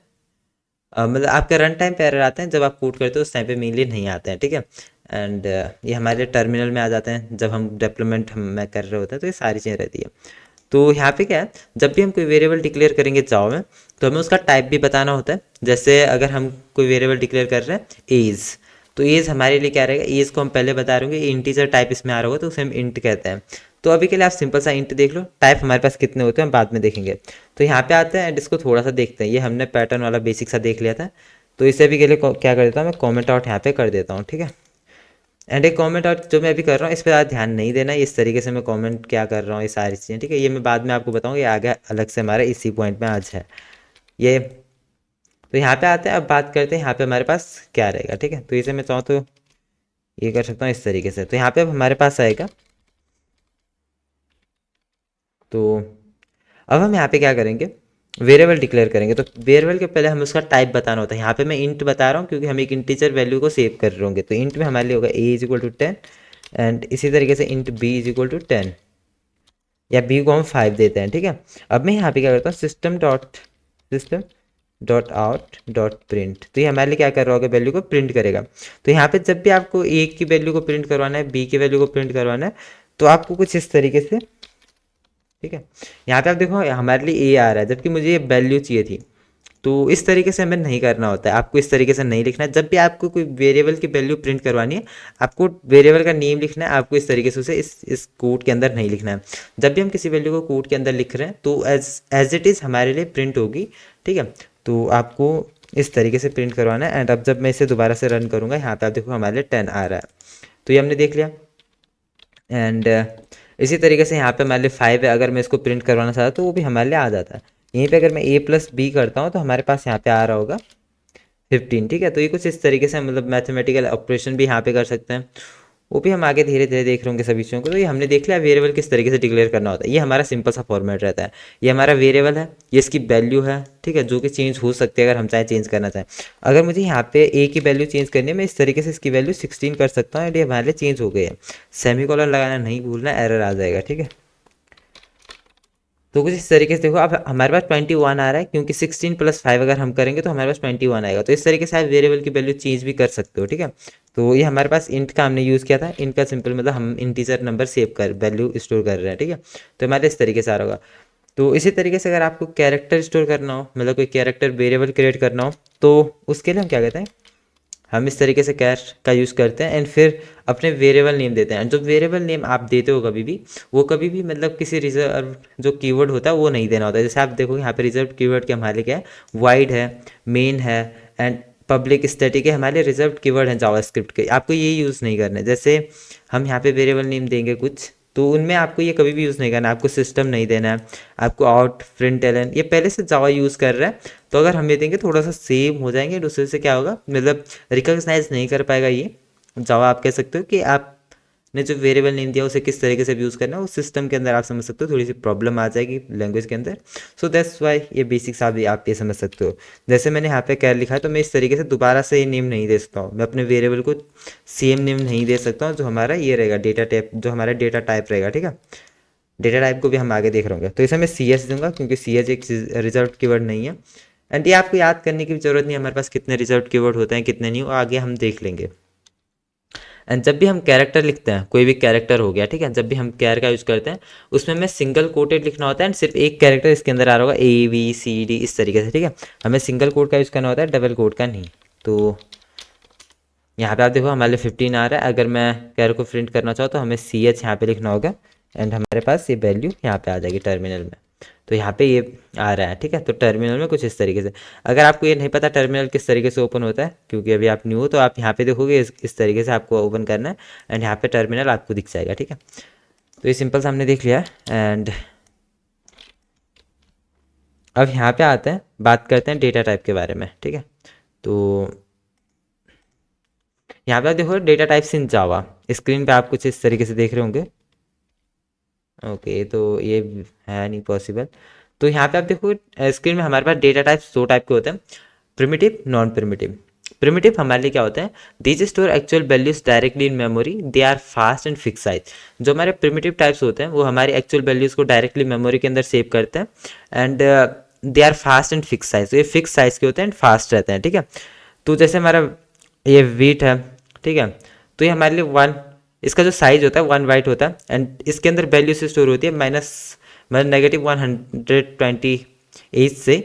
मतलब आपके रन टाइम पे एरर आते हैं, जब आप कोड करते हो उस टाइम पे मेनली नहीं आते हैं, ठीक है। एंड ये हमारे टर्मिनल में आ जाते हैं जब हम डेवलपमेंट हम कर रहे होते हैं, तो ये सारी चीज़ें रहती है। तो यहाँ पे क्या है, जब भी हम कोई वेरिएबल डिक्लेयर करेंगे जावा में तो हमें उसका टाइप भी बताना होता है। जैसे अगर हम कोई वेरिएबल डिक्लेयर कर रहे हैं एज, तो एज हमारे लिए क्या रहेगा, एज को हम पहले बता रहे होंगे इंटीजर टाइप इसमें आ रहा होगा तो उसे हम इंट कहते हैं। तो अभी के लिए आप सिंपल सा इंट देख लो, टाइप हमारे पास कितने होते हैं हम बाद में देखेंगे। तो यहाँ पे आते हैं एंड इसको थोड़ा सा देखते हैं, ये हमने पैटर्न वाला बेसिक सा देख लिया था। तो इसे भी के लिए क्या कर देता हूँ मैं, कॉमेंट आउट यहाँ पे कर देता हूँ, ठीक है। एंड एक कमेंट और जो मैं अभी कर रहा हूँ इस पर ज़्यादा ध्यान नहीं देना, इस तरीके से मैं कमेंट क्या कर रहा हूँ ये सारी चीज़ें, ठीक है। ये मैं बाद में आपको बताऊँगा, ये आगे अलग से हमारे इसी पॉइंट में आज है ये। तो यहाँ पे आते हैं, अब बात करते हैं यहाँ पे हमारे पास क्या रहेगा, ठीक है। तो इसे मैं चाहूँ तो ये कर सकता हूँ इस तरीके से। तो यहाँ पे अब हमारे पास आएगा, तो अब हम यहाँ पे क्या करेंगे, वेरिएबल डिक्लेयर करेंगे। तो वेरिएबल के पहले हमें उसका टाइप बताना होता है। यहाँ पे मैं इंट बता रहा हूँ क्योंकि हम एक इंटीजर वैल्यू को सेव कर रहे होंगे। तो इंट में हमारे लिए होगा a is equal to 10 and इसी तरीके से int b is equal to 10, या बी को हम 5 देते हैं, ठीक है। अब मैं यहाँ पे क्या करता हूँ, system dot out dot print, तो ये हमारे लिए क्या कर रहा होगा, वैल्यू को प्रिंट करेगा। तो यहाँ पे जब भी आपको ए की वैल्यू को प्रिंट करवाना है, बी की वैल्यू को प्रिंट करवाना है, तो आपको कुछ इस तरीके से, ठीक है। यहाँ पे आप देखो हमारे लिए ए आ रहा है जबकि मुझे ये वैल्यू चाहिए थी। तो इस तरीके से हमें नहीं करना होता है, आपको इस तरीके से नहीं लिखना है। जब भी आपको कोई वेरिएबल की वैल्यू प्रिंट करवानी है, आपको वेरिएबल का नेम लिखना है, आपको इस तरीके से उसे इस कोड के अंदर नहीं लिखना है। जब भी हम किसी वैल्यू को कोड के अंदर लिख रहे हैं तो एज इट इज़ हमारे लिए प्रिंट होगी, ठीक है। तो आपको इस तरीके से प्रिंट करवाना है। एंड अब जब मैं इसे दोबारा से रन करूँगा, यहाँ पे आप देखो हमारे लिए 10 आ रहा है, तो ये हमने देख लिया। एंड इसी तरीके से यहाँ पे हमारे लिए 5 है, अगर मैं इसको प्रिंट करवाना चाहता तो वो भी हमारे लिए आ जाता है। यहीं पे अगर मैं ए प्लस बी करता हूँ तो हमारे पास यहाँ पे आ रहा होगा 15, ठीक है। तो ये कुछ इस तरीके से मतलब मैथमेटिकल ऑपरेशन भी यहाँ पे कर सकते हैं, वो भी हम आगे धीरे धीरे देख रहे होंगे सभी चीज़ों को। तो ये हमने देख लिया वेरिएबल किस तरीके से डिक्लेयर करना होता है। ये हमारा सिंपल सा फॉर्मेट रहता है, ये हमारा वेरिएबल है, ये इसकी वैल्यू है, ठीक है, जो कि चेंज हो सकती है अगर हम चाहे चेंज करना चाहें। अगर मुझे यहाँ पे ए की वैल्यू चेंज करनी है, मैं इस तरीके से इसकी वैल्यू 16 कर सकता हूँ एंड ये हमारे लिए चेंज हो गई है। सेमीकोलन लगाना नहीं भूलना, एरर आ जाएगा, ठीक है। तो कुछ इस तरीके से देखो, अब हमारे पास 21 आ रहा है क्योंकि 16 प्लस 5 अगर हम करेंगे तो हमारे पास 21 आएगा। तो इस तरीके से आप वेरिएबल की वैल्यू चेंज भी कर सकते हो, ठीक है। तो ये हमारे पास इंट का हमने यूज़ किया था, इंट का सिंपल मतलब हम इंटीजर नंबर सेव कर वैल्यू स्टोर कर रहे हैं, ठीक है। तो हमारे इस तरीके से आ रहा होगा। तो इसी तरीके से अगर आपको कैरेक्टर स्टोर करना हो, मतलब कोई कैरेक्टर वेरिएबल क्रिएट करना हो, तो उसके लिए हम क्या कहते हैं, हम इस तरीके से कैर का यूज़ करते हैं एंड फिर अपने वेरिएबल नेम देते हैं। जो वेरिएबल नेम आप देते हो कभी भी, वो कभी भी मतलब किसी रिजर्व जो कीवर्ड होता है वो नहीं देना होता है। जैसे आप देखोगे यहाँ पे रिजर्व कीवर्ड के हमारे लिए क्या है, वाइड है, मेन है एंड पब्लिक स्टैटिक है, हमारे रिजर्व कीवर्ड हैं जावास्क्रिप्ट के, आपको ये यूज़ नहीं करना है। जैसे हम यहाँ पे वेरिएबल नेम देंगे कुछ, तो उनमें आपको ये कभी भी यूज़ नहीं करना है, आपको सिस्टम नहीं देना है, आपको आउट प्रिंट एलन ये पहले से जावा यूज़ कर रहा है। तो अगर हम ये देंगे थोड़ा सा सेम हो जाएंगे, दूसरे से क्या होगा मतलब रिकॉग्नाइज नहीं कर पाएगा ये जावा। आप कह सकते हो कि आपने जो वेरिएबल नेम दिया उसे किस तरीके से यूज़ करना है, उस सिस्टम के अंदर आप समझ सकते हो, थोड़ी सी प्रॉब्लम आ जाएगी लैंग्वेज के अंदर। सो दैट्स वाई ये बेसिक्स आप ये समझ सकते हो। जैसे मैंने यहाँ पे कैर लिखा है तो मैं इस तरीके से दोबारा से ये नेम नहीं दे सकता हूँ, मैं अपने वेरिएबल को सेम नेम नहीं दे सकता हूँ जो हमारा ये रहेगा डेटा टाइप, जो हमारा डेटा टाइप रहेगा, ठीक है। डेटा टाइप को भी हम आगे देख रहे होंगे। तो इसे मैं सी एच दूंगा क्योंकि सी एच एक रिजर्व कीवर्ड नहीं है। एंड ये आपको याद करने की भी जरूरत नहीं है हमारे पास कितने रिजर्व कीवर्ड होते हैं कितने नहीं, वो आगे हम देख लेंगे। एंड जब भी हम कैरेक्टर लिखते हैं, कोई भी कैरेक्टर हो गया, ठीक है, जब भी हम कैर का यूज़ करते हैं उसमें हमें सिंगल कोटेड लिखना होता है एंड सिर्फ एक कैरेक्टर इसके अंदर आ रहा होगा ABCD इस तरीके से, ठीक है। हमें सिंगल कोड का यूज़ करना होता है, डबल कोड का नहीं। तो यहाँ पे आप देखो हमारे लिए 15 आ रहा है। अगर मैं कैर को प्रिंट करना चाहूँ तो हमें CH यहाँ पे लिखना होगा, एंड हमारे पास ये वैल्यू यहाँ पे आ जाएगी टर्मिनल में। तो यहाँ पे ये आ रहा है, ठीक है। तो टर्मिनल में कुछ इस तरीके से, अगर आपको ये नहीं पता टर्मिनल किस तरीके से ओपन होता है, क्योंकि अभी आप न्यू हो, तो आप यहाँ पे देखोगे इस तरीके से आपको ओपन करना है एंड यहाँ पे टर्मिनल आपको दिख जाएगा, ठीक है। तो ये सिंपल सा हमने देख लिया एंड अब यहाँ पे आते हैं, बात करते हैं डेटा टाइप के बारे में, ठीक है। तो यहाँ पे आप देखो data types in Java, screen पे आप कुछ इस तरीके से देख रहे होंगे। ओके, तो ये है नहीं पॉसिबल। तो यहाँ पे आप देखो स्क्रीन में हमारे पास डेटा टाइप्स दो टाइप के होते हैं, प्रिमिटिव, नॉन प्रिमिटिव। प्रिमिटिव हमारे लिए क्या होता है, these store actual values directly in memory, they are fast and fix size. जो हमारे प्रिमिटिव टाइप्स होते हैं वो हमारी एक्चुअल वैल्यूज को डायरेक्टली मेमोरी के अंदर सेव करते हैं and they are fast and fix size. तो ये फिक्स साइज के होते हैं एंड फास्ट रहते हैं, ठीक है। तो जैसे हमारा ये वीट है, ठीक है। तो ये हमारे लिए वन, इसका जो साइज होता है 1 बाइट होता है एंड इसके अंदर वैल्यू से स्टोर होती है माइनस मतलब -128 से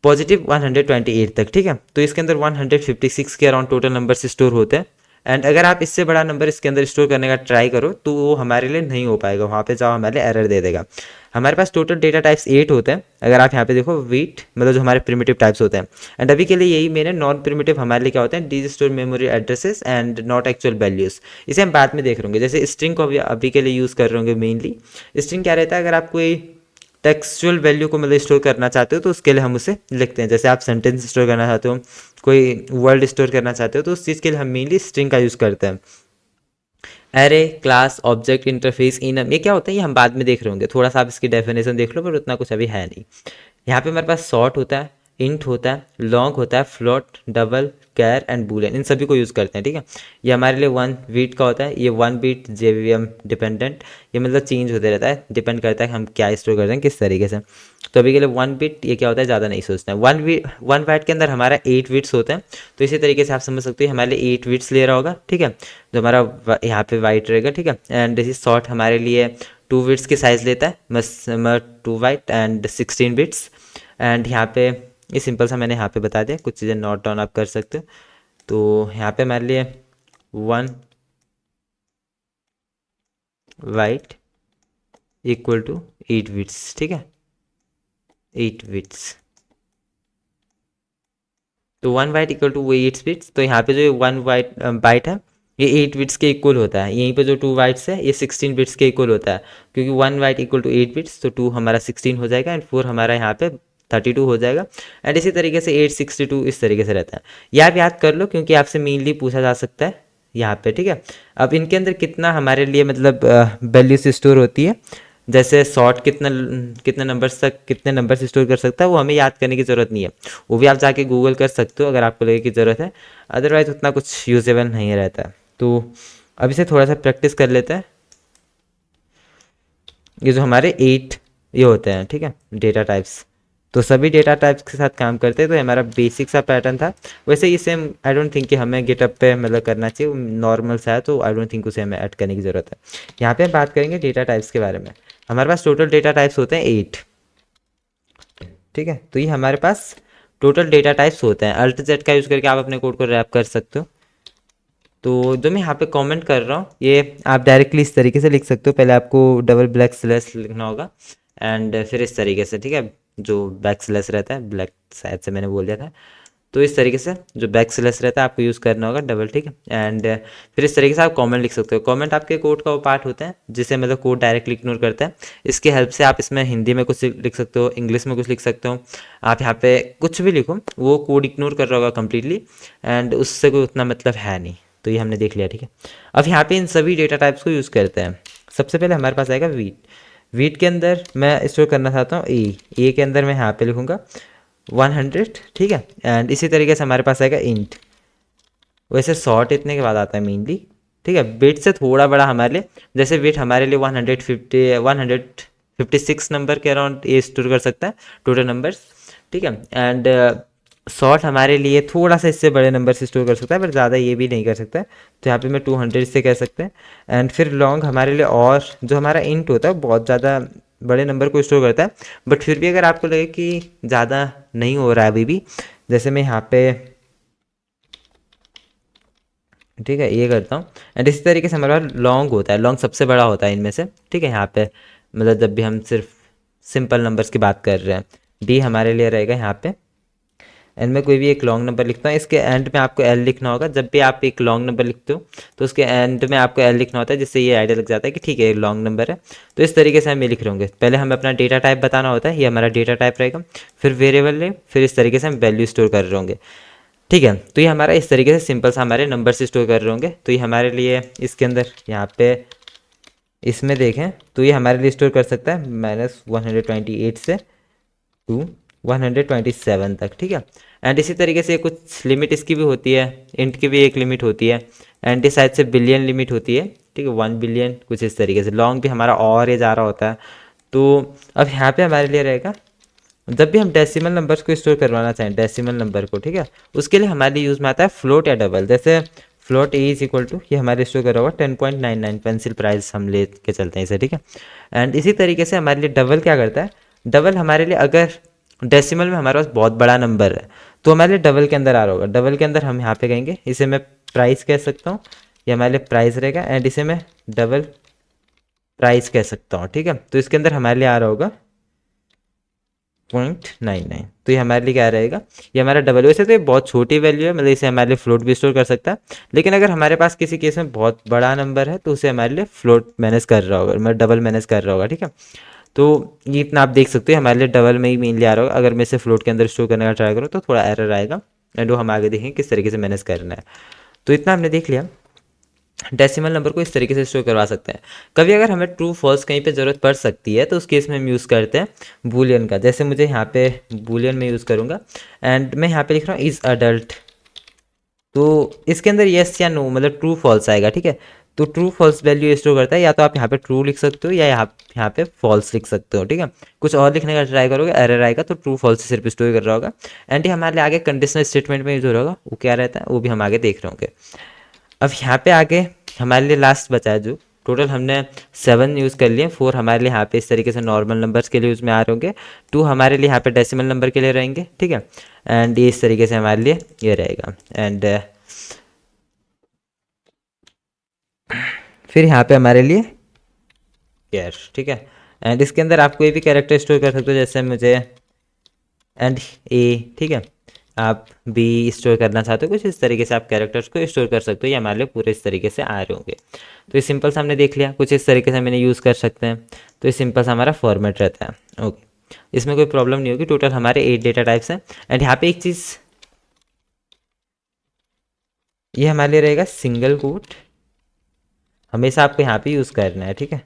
+128 तक, ठीक है। तो इसके अंदर 156 के अराउंड टोटल नंबर से स्टोर होते हैं एंड अगर आप इससे बड़ा नंबर इसके अंदर स्टोर करने का ट्राई करो तो वो हमारे लिए नहीं हो पाएगा, वहाँ पे जाओ हमारे लिए एरर दे देगा। हमारे पास टोटल डेटा टाइप्स 8 होते हैं। अगर आप यहाँ पे देखो वीट मतलब जो हमारे प्रिमिटिव टाइप्स होते हैं एंड अभी के लिए यही मेरे नॉन प्रिमिटिव हमारे लिए क्या होते हैं, these store memory addresses and not actual values. इसे हम बाद में देख रहे होंगे। जैसे स्ट्रिंग को अभी के लिए यूज़ कर रहे होंगे मेनली। स्ट्रिंग क्या रहता है, अगर आप कोई टेक्सचुअल वैल्यू को मतलब स्टोर करना चाहते हो तो उसके लिए हम उसे लिखते हैं। जैसे आप सेंटेंस स्टोर करना चाहते हो, कोई वर्ड स्टोर करना चाहते हो, तो उस चीज़ के लिए हम मेनली स्ट्रिंग का यूज़ करते हैं। Array, class, object, interface, enum, ये क्या होता है ये हम बाद में देख रहे होंगे। थोड़ा सा आप इसकी डेफिनेशन देख लो, पर उतना कुछ अभी है नहीं। यहाँ पे हमारे पास शॉर्ट होता है, इंट होता है, लॉन्ग होता है, float, double, char and boolean, इन सभी को यूज़ करते हैं, ठीक है। ये हमारे लिए 1 बीट का होता है। ये 1 बीट JVM डिपेंडेंट, ये मतलब चेंज होते रहता है, डिपेंड करता है कि हम क्या स्टोर करते हैं किस तरीके से। तो अभी के लिए 1 बिट ये क्या होता है, ज़्यादा नहीं सोचना है। 1 बाइट के अंदर हमारा 8 बिट्स होते हैं। तो इसी तरीके से आप समझ सकते हो हमारे लिए 8 बिट्स ले रहा होगा, ठीक है। जो हमारा यहाँ पे वाइट रहेगा, ठीक है। एंड दिस शॉर्ट हमारे लिए 2 बिट्स की साइज़ लेता है, बस 2 बाइट एंड 16 बिट्स। एंड यहाँ पे ये सिंपल सा मैंने यहाँ पे बता दिया, कुछ चीज़ें नोट डाउन आप कर सकते हो। तो यहाँ पे हमारे लिए 1 बाइट इक्वल टू 8 बिट्स, ठीक है, 8 बिट्स। तो 1 बाइट इक्वल टू वो 8 बिट्स। तो यहाँ पे जो 1 बाइट है ये 8 बिट्स के इक्वल होता है। यहीं पे जो 2 बाइट्स है ये 16 बिट्स के इक्वल होता है, क्योंकि 1 बाइट इक्वल टू 8 बिट्स, तो 2 हमारा 16 हो जाएगा एंड 4 हमारा यहाँ पे 32 हो जाएगा। एंड इसी तरीके से 862 इस तरीके से रहता है। यह आप याद कर लो, क्योंकि आपसे मेनली पूछा जा सकता है यहाँ पे, ठीक है। अब इनके अंदर कितना हमारे लिए मतलब वैल्यूज स्टोर होती है, जैसे शॉर्ट कितना कितने नंबर्स तक कितने नंबर से स्टोर कर सकता है, वो हमें याद करने की ज़रूरत नहीं है। वो भी आप जाके गूगल कर सकते हो अगर आपको लगे कि ज़रूरत है, अदरवाइज उतना कुछ यूजेबल नहीं रहता है। तो अब इसे थोड़ा सा प्रैक्टिस कर लेते हैं। ये जो हमारे 8 ये होते हैं, ठीक है, डेटा टाइप्स। तो सभी डेटा टाइप्स के साथ काम करते हैं। तो हमारा बेसिक सा पैटर्न था। वैसे इसे आई डोंट थिंक कि हमें गिटअप पे मतलब करना चाहिए, नॉर्मल सा है, तो आई डोंट थिंक उसे हमें ऐड करने की ज़रूरत है। यहाँ पे हम बात करेंगे डेटा टाइप्स के बारे में। हमारे पास टोटल डेटा टाइप्स होते हैं 8, ठीक है। तो ये हमारे पास टोटल डेटा टाइप्स होते हैं। अल्ट जेड का यूज़ करके आप अपने कोड को रैप कर सकते हो। तो जो मैं यहाँ पे कमेंट कर रहा हूँ ये आप डायरेक्टली इस तरीके से लिख सकते हो। पहले आपको डबल ब्लैक स्लैश लिखना होगा एंड फिर इस तरीके से, ठीक है, जो बैक स्लैश रहता है, ब्लैक शायद से मैंने बोल दिया था, तो इस तरीके से जो बैक स्लैश रहता है आपको यूज़ करना होगा डबल, ठीक है। एंड फिर इस तरीके से आप कमेंट लिख सकते हो। कमेंट आपके कोड का वो पार्ट होता है जिसे मतलब कोड डायरेक्टली इग्नोर करता है। इसकी हेल्प से आप इसमें हिंदी में कुछ लिख सकते हो, इंग्लिश में कुछ लिख सकते हो। आप यहाँ पे कुछ भी लिखो, वो कोड इग्नोर कर रहा होगा कम्प्लीटली एंड उससे कोई उतना मतलब है नहीं। तो ये हमने देख लिया, ठीक है। अब यहाँ पे इन सभी डेटा टाइप्स को यूज़ करते हैं। सबसे पहले हमारे पास आएगा वीट। वीट के अंदर मैं स्टोर करना चाहता हूँ ए के अंदर मैं यहाँ पे लिखूँगा 100, ठीक है। एंड इसी तरीके से हमारे पास आएगा इंट। वैसे शॉर्ट इतने के बाद आता है मेनली, ठीक है। बिट से थोड़ा बड़ा हमारे लिए, जैसे बिट हमारे लिए 156 नंबर के अराउंड ये स्टोर कर सकता है टोटल नंबर्स, ठीक है। एंड शॉर्ट हमारे लिए थोड़ा सा इससे बड़े नंबर से स्टोर कर सकता है, पर ज़्यादा ये भी नहीं कर सकता है। तो यहाँ पे मैं 200 से कह सकते हैं। एंड फिर लॉन्ग हमारे लिए, और जो हमारा इंट होता है बहुत ज़्यादा बड़े नंबर को स्टोर करता है। बट फिर भी अगर आपको लगे कि ज़्यादा नहीं हो रहा है अभी भी, जैसे मैं यहाँ पे ठीक है, ये करता हूँ। एंड इसी तरीके से हमारे पास लॉन्ग होता है, लॉन्ग सबसे बड़ा होता है इनमें से, ठीक है। यहाँ पे मतलब जब भी हम सिर्फ सिंपल नंबर्स की बात कर रहे हैं, डी हमारे लिए रहेगा यहाँ पे। एंड में कोई भी एक लॉन्ग नंबर लिखता हूँ, इसके एंड में आपको एल लिखना होगा। जब भी आप एक लॉन्ग नंबर लिखते हो तो उसके एंड में आपको एल लिखना होता है, जिससे ये आइडिया लग जाता है कि ठीक है ये लॉन्ग नंबर है। तो इस तरीके से हम ये लिख रहे होंगे। पहले हमें अपना डेटा टाइप बताना होता है, ये हमारा डेटा टाइप रहेगा, फिर वेरिएबल नेम, फिर इस तरीके से हम वैल्यू स्टोर कर रहे होंगे, ठीक है। तो ये हमारा इस तरीके से सिंपल सा हमारे नंबर से स्टोर कर रहे होंगे। तो ये हमारे लिए इसके अंदर यहाँ पे इसमें देखें तो ये हमारे लिए स्टोर कर सकता है -128 से टू 127 तक, ठीक है। एंड इसी तरीके से कुछ लिमिट इसकी भी होती है, इंट की भी एक लिमिट होती है, एंड इस साइड से बिलियन लिमिट होती है, ठीक है, 1 बिलियन, कुछ इस तरीके से। लॉन्ग भी हमारा और ये जा रहा होता है। तो अब यहाँ पे हमारे लिए रहेगा, जब भी हम डेसिमल नंबर्स को स्टोर करवाना चाहें, डेसिमल नंबर को, ठीक है, उसके लिए हमारे लिए यूज़ में आता है फ्लोट या डबल। जैसे float a is equal to, ये हमारे स्टोर करा हुआ 10.99 पेंसिल प्राइस हम ले के चलते हैं इसे, ठीक है। एंड इसी तरीके से हमारे लिए डबल क्या करता है, डबल हमारे लिए अगर डेसिमल में हमारे पास बहुत बड़ा नंबर है तो हमारे लिए डबल के अंदर आ रहा होगा। डबल के अंदर हम यहाँ पे कहेंगे, इसे मैं प्राइस कह सकता हूँ, ये हमारे लिए प्राइस रहेगा। एंड इसे मैं डबल प्राइस कह सकता हूँ, ठीक है। तो इसके अंदर हमारे लिए आ रहा होगा 0.99। तो ये हमारे लिए क्या रहेगा, ये हमारा डबल। वैसे तो ये बहुत छोटी वैल्यू है, मतलब इसे हमारे लिए फ्लोट भी स्टोर कर सकता है, लेकिन अगर हमारे पास किसी केस में बहुत बड़ा नंबर है तो उसे हमारे लिए फ्लोट मैनेज कर रहा होगा, मतलब डबल मैनेज कर रहा होगा, ठीक है। तो ये इतना आप देख सकते हो, हमारे लिए डबल में ही मेनली आ रहा होगा। अगर मैं इसे फ्लोट के अंदर स्टोर करने का ट्राई करूँ तो थोड़ा एरर आएगा, एंड वो हम आगे देखेंगे किस तरीके से मैनेज करना है। तो इतना हमने देख लिया, डेसिमल नंबर को इस तरीके से स्टोर करवा सकते हैं। कभी अगर हमें ट्रू फॉल्स कहीं पे ज़रूरत पड़ सकती है तो उस केस में हम यूज़ करते हैं बूलियन का। जैसे मुझे यहाँ पे बूलियन में यूज़ करूँगा, एंड मैं यहाँ पे लिख रहा हूँ इज़ अडल्ट। तो इसके अंदर येस या नो मतलब ट्रू फॉल्स आएगा, ठीक है। तो ट्रू फॉल्स वैल्यू स्टोर करता है, या तो आप यहाँ पे ट्रू लिख सकते हो या यहाँ पे फॉल्स लिख सकते हो, ठीक है। कुछ और लिखने का ट्राई करोगे एरर आएगा, तो ट्रू फॉल्स से सिर्फ स्टोर कर रहा होगा। एंड ये हमारे लिए आगे कंडीशनल स्टेटमेंट में यूज हो रहा होगा, वो क्या रहता है वो भी हम आगे देख रहे होंगे। अब यहाँ पे आगे हमारे लिए लास्ट बचा है, जो टोटल हमने 7 यूज़ कर लिए। 4 हमारे लिए यहाँ पे इस तरीके से नॉर्मल नंबर्स के लिए यूज़ में आ रहे होंगे, 2 हमारे लिए यहाँ पे डेसिमल नंबर के लिए रहेंगे, ठीक है। एंड ये इस तरीके से हमारे लिए ये रहेगा। एंड फिर यहाँ पे हमारे लिए कैर, ठीक है। एंड इसके अंदर आप कोई भी कैरेक्टर स्टोर कर सकते हो, जैसे मुझे एंड ए, ठीक है। आप बी स्टोर करना चाहते हो, कुछ इस तरीके से आप कैरेक्टर्स को स्टोर कर सकते हो। ये हमारे लिए पूरे इस तरीके से आ रहे होंगे। तो ये सिंपल सा हमने देख लिया, कुछ इस तरीके से मैंने यूज़ कर सकते हैं। तो ये सिंपल सा हमारा फॉर्मेट रहता है, ओके। इसमें कोई प्रॉब्लम नहीं होगी। टोटल हमारे 8 डेटा टाइप्स हैं। एंड यहाँ पे एक चीज़ ये हमारे लिए रहेगा सिंगल कोट, हमेशा आपको यहाँ पे यूज़ करना है, ठीक है,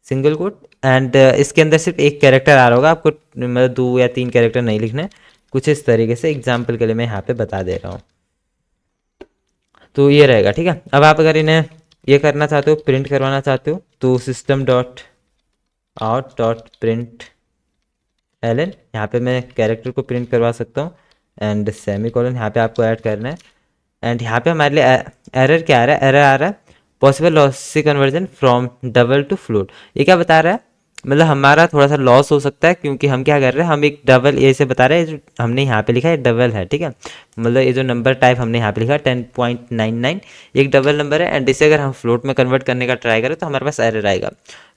सिंगल कोट। एंड इसके अंदर सिर्फ एक कैरेक्टर आ रहा होगा, आपको मतलब 2 या 3 कैरेक्टर नहीं लिखने। कुछ इस तरीके से एग्जाम्पल के लिए मैं यहाँ पे बता दे रहा हूँ। तो ये रहेगा, ठीक है। अब आप अगर इन्हें ये करना चाहते हो, प्रिंट करवाना चाहते हो, तो system dot out dot print ln, यहाँ पे मैं कैरेक्टर को प्रिंट करवा सकता हूँ। एंड सेमी कॉलन यहाँ पे आपको ऐड करना है। एंड यहाँ पे हमारे लिए एरर क्या आ रहा है, एरर आ रहा है possible lossy conversion from double two float. ये क्या बता रहा है, मतलब हमारा थोड़ा सा लॉस हो सकता है, क्योंकि हम क्या कर रहे हैं, हम एक डबल ए से बता रहे हैं, जो हमने यहाँ पे लिखा है डबल है, ठीक है। मतलब ये जो नंबर टाइप हमने यहाँ पे लिखा है 10.99, एक डबल नंबर है। एंड इसे अगर हम फ्लोट में कन्वर्ट करने का ट्राई करें तो हमारे पास एरर आएगा।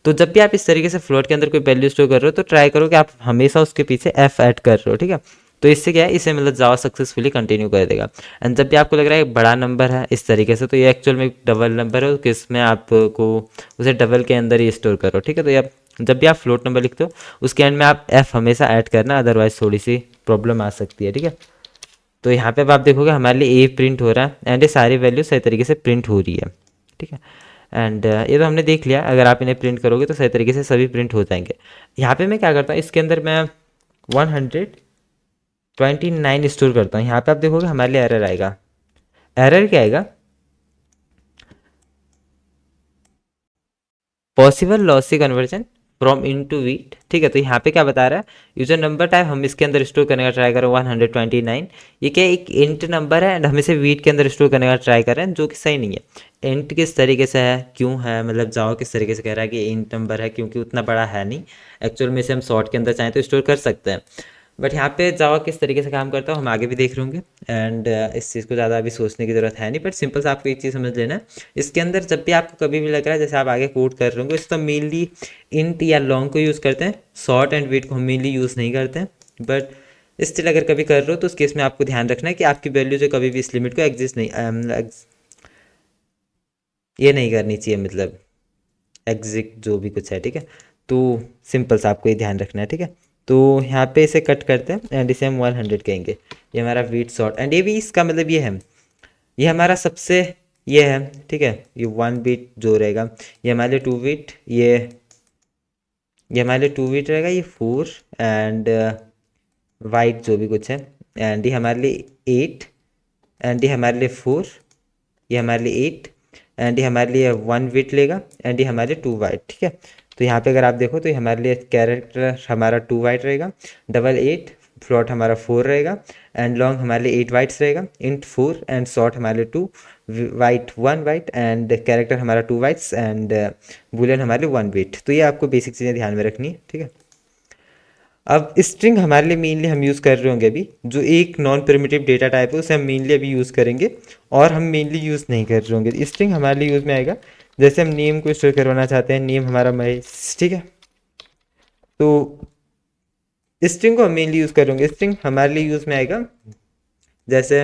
तो जब भी आप इस तरीके से फ्लोट के अंदर कोई वैल्यू स्टोर कर रहे हो तो ट्राई करो कि आप हमेशा उसके पीछे एफ ऐड कर रहे हो, ठीक है। तो इससे क्या है, इसे मतलब जावा सक्सेसफुली कंटिन्यू कर देगा। एंड जब भी आपको लग रहा है एक बड़ा नंबर है इस तरीके से, तो ये एक्चुअल में एक डबल नंबर है, किसमें आपको उसे डबल के अंदर ही स्टोर करो, ठीक है। तो ये जब भी आप फ्लोट नंबर लिखते हो उसके एंड में आप एफ हमेशा ऐड करना, अदरवाइज थोड़ी सी प्रॉब्लम आ सकती है, ठीक है। तो यहाँ पे अब आप देखोगे हमारे लिए ए प्रिंट हो रहा है, एंड ये सारी वैल्यू सही तरीके से प्रिंट हो रही है, ठीक है। एंड ये तो हमने देख लिया, अगर आप इन्हें प्रिंट करोगे तो सही तरीके से सभी प्रिंट हो जाएंगे। यहाँ पे मैं क्या करता हूँ, इसके अंदर मैं 129 स्टोर करता हूँ। यहाँ पे आप देखोगे हमारे लिए एरर आएगा। एरर क्या आएगा, possible lossy conversion from int to वीट, ठीक है। तो यहाँ पे क्या बता रहा है, यूजर नंबर टाइप हम इसके अंदर स्टोर करने का ट्राई करें 129। ये क्या एक इंट नंबर है, एंड हम इसे वीट के अंदर स्टोर करने का ट्राई कर रहे हैं, जो कि सही नहीं है। इंट किस तरीके से है, क्यों है, मतलब जावा किस तरीके से कह रहा है कि इंट नंबर है, क्योंकि उतना बड़ा है नहीं। एक्चुअल में इसे हम शॉर्ट के अंदर चाहें तो स्टोर कर सकते हैं, बट यहाँ पे जावा किस तरीके से काम करता है हम आगे भी देख रहे होंगे। एंड इस चीज़ को ज़्यादा अभी सोचने की ज़रूरत है नहीं, बट सिंपल सा आपको एक चीज़ समझ लेना है। इसके अंदर जब भी आपको कभी भी लग रहा है जैसे आप आगे कोड कर रहे होंगे, इस तो मेनली इंट या लॉन्ग को यूज़ करते हैं, शॉर्ट एंड वेट को हम मेनली यूज़ नहीं करते हैं। बट स्टिल अगर कभी कर रहे हो तो उस केस में आपको ध्यान रखना है कि आपकी वैल्यू जो कभी भी इस लिमिट को एग्जिस्ट नहीं ये नहीं करनी चाहिए, मतलब एग्जिट जो भी कुछ है, ठीक है। तो सिंपल सा आपको ये ध्यान रखना है, ठीक है। तो यहाँ पे इसे कट करते हैं एंड इसे हम 100 कहेंगे। ये हमारा वीट शॉर्ट एंड ये भी इसका मतलब ये है, ये हमारा सबसे ये है, ठीक है। ये 1 बीट जो रहेगा ये हमारे लिए 2 बीट, ये हमारे लिए 2 बीट रहेगा, ये 4 एंड वाइट जो भी कुछ है, एंड ये हमारे लिए 8 एंड ये हमारे लिए 4, ये हमारे लिए 8 एंड ये हमारे लिए 1 बिट लेगा एंड ये हमारे लिए 2 वाइट, ठीक है। तो यहाँ पे अगर आप देखो तो ये हमारे लिए कैरेक्टर हमारा 2 वाइट रहेगा, डबल 8 फ्लॉट हमारा 4 रहेगा एंड लॉन्ग हमारे लिए 8 वाइट्स रहेगा, इंट 4 एंड शॉर्ट हमारे लिए 2 वाइट 1 वाइट एंड कैरेक्टर हमारा 2 वाइट्स एंड बुलियन हमारे लिए 1 बिट। तो ये आपको बेसिक चीज़ें ध्यान में रखनी है, ठीक है। अब स्ट्रिंग हमारे लिए मेनली हम यूज़ कर रहे होंगे अभी, जो एक नॉन प्रिमिटिव डेटा टाइप है उसे हम मेनली अभी यूज़ करेंगे और हम मेनली यूज़ नहीं कर रहे होंगे। स्ट्रिंग हमारे लिए यूज़ में आएगा जैसे हम नेम को स्टोर करवाना चाहते हैं, नेम हमारा महेश, ठीक है। तो स्ट्रिंग को हम मेनली यूज़ करेंगे, स्ट्रिंग हमारे लिए यूज़ में आएगा जैसे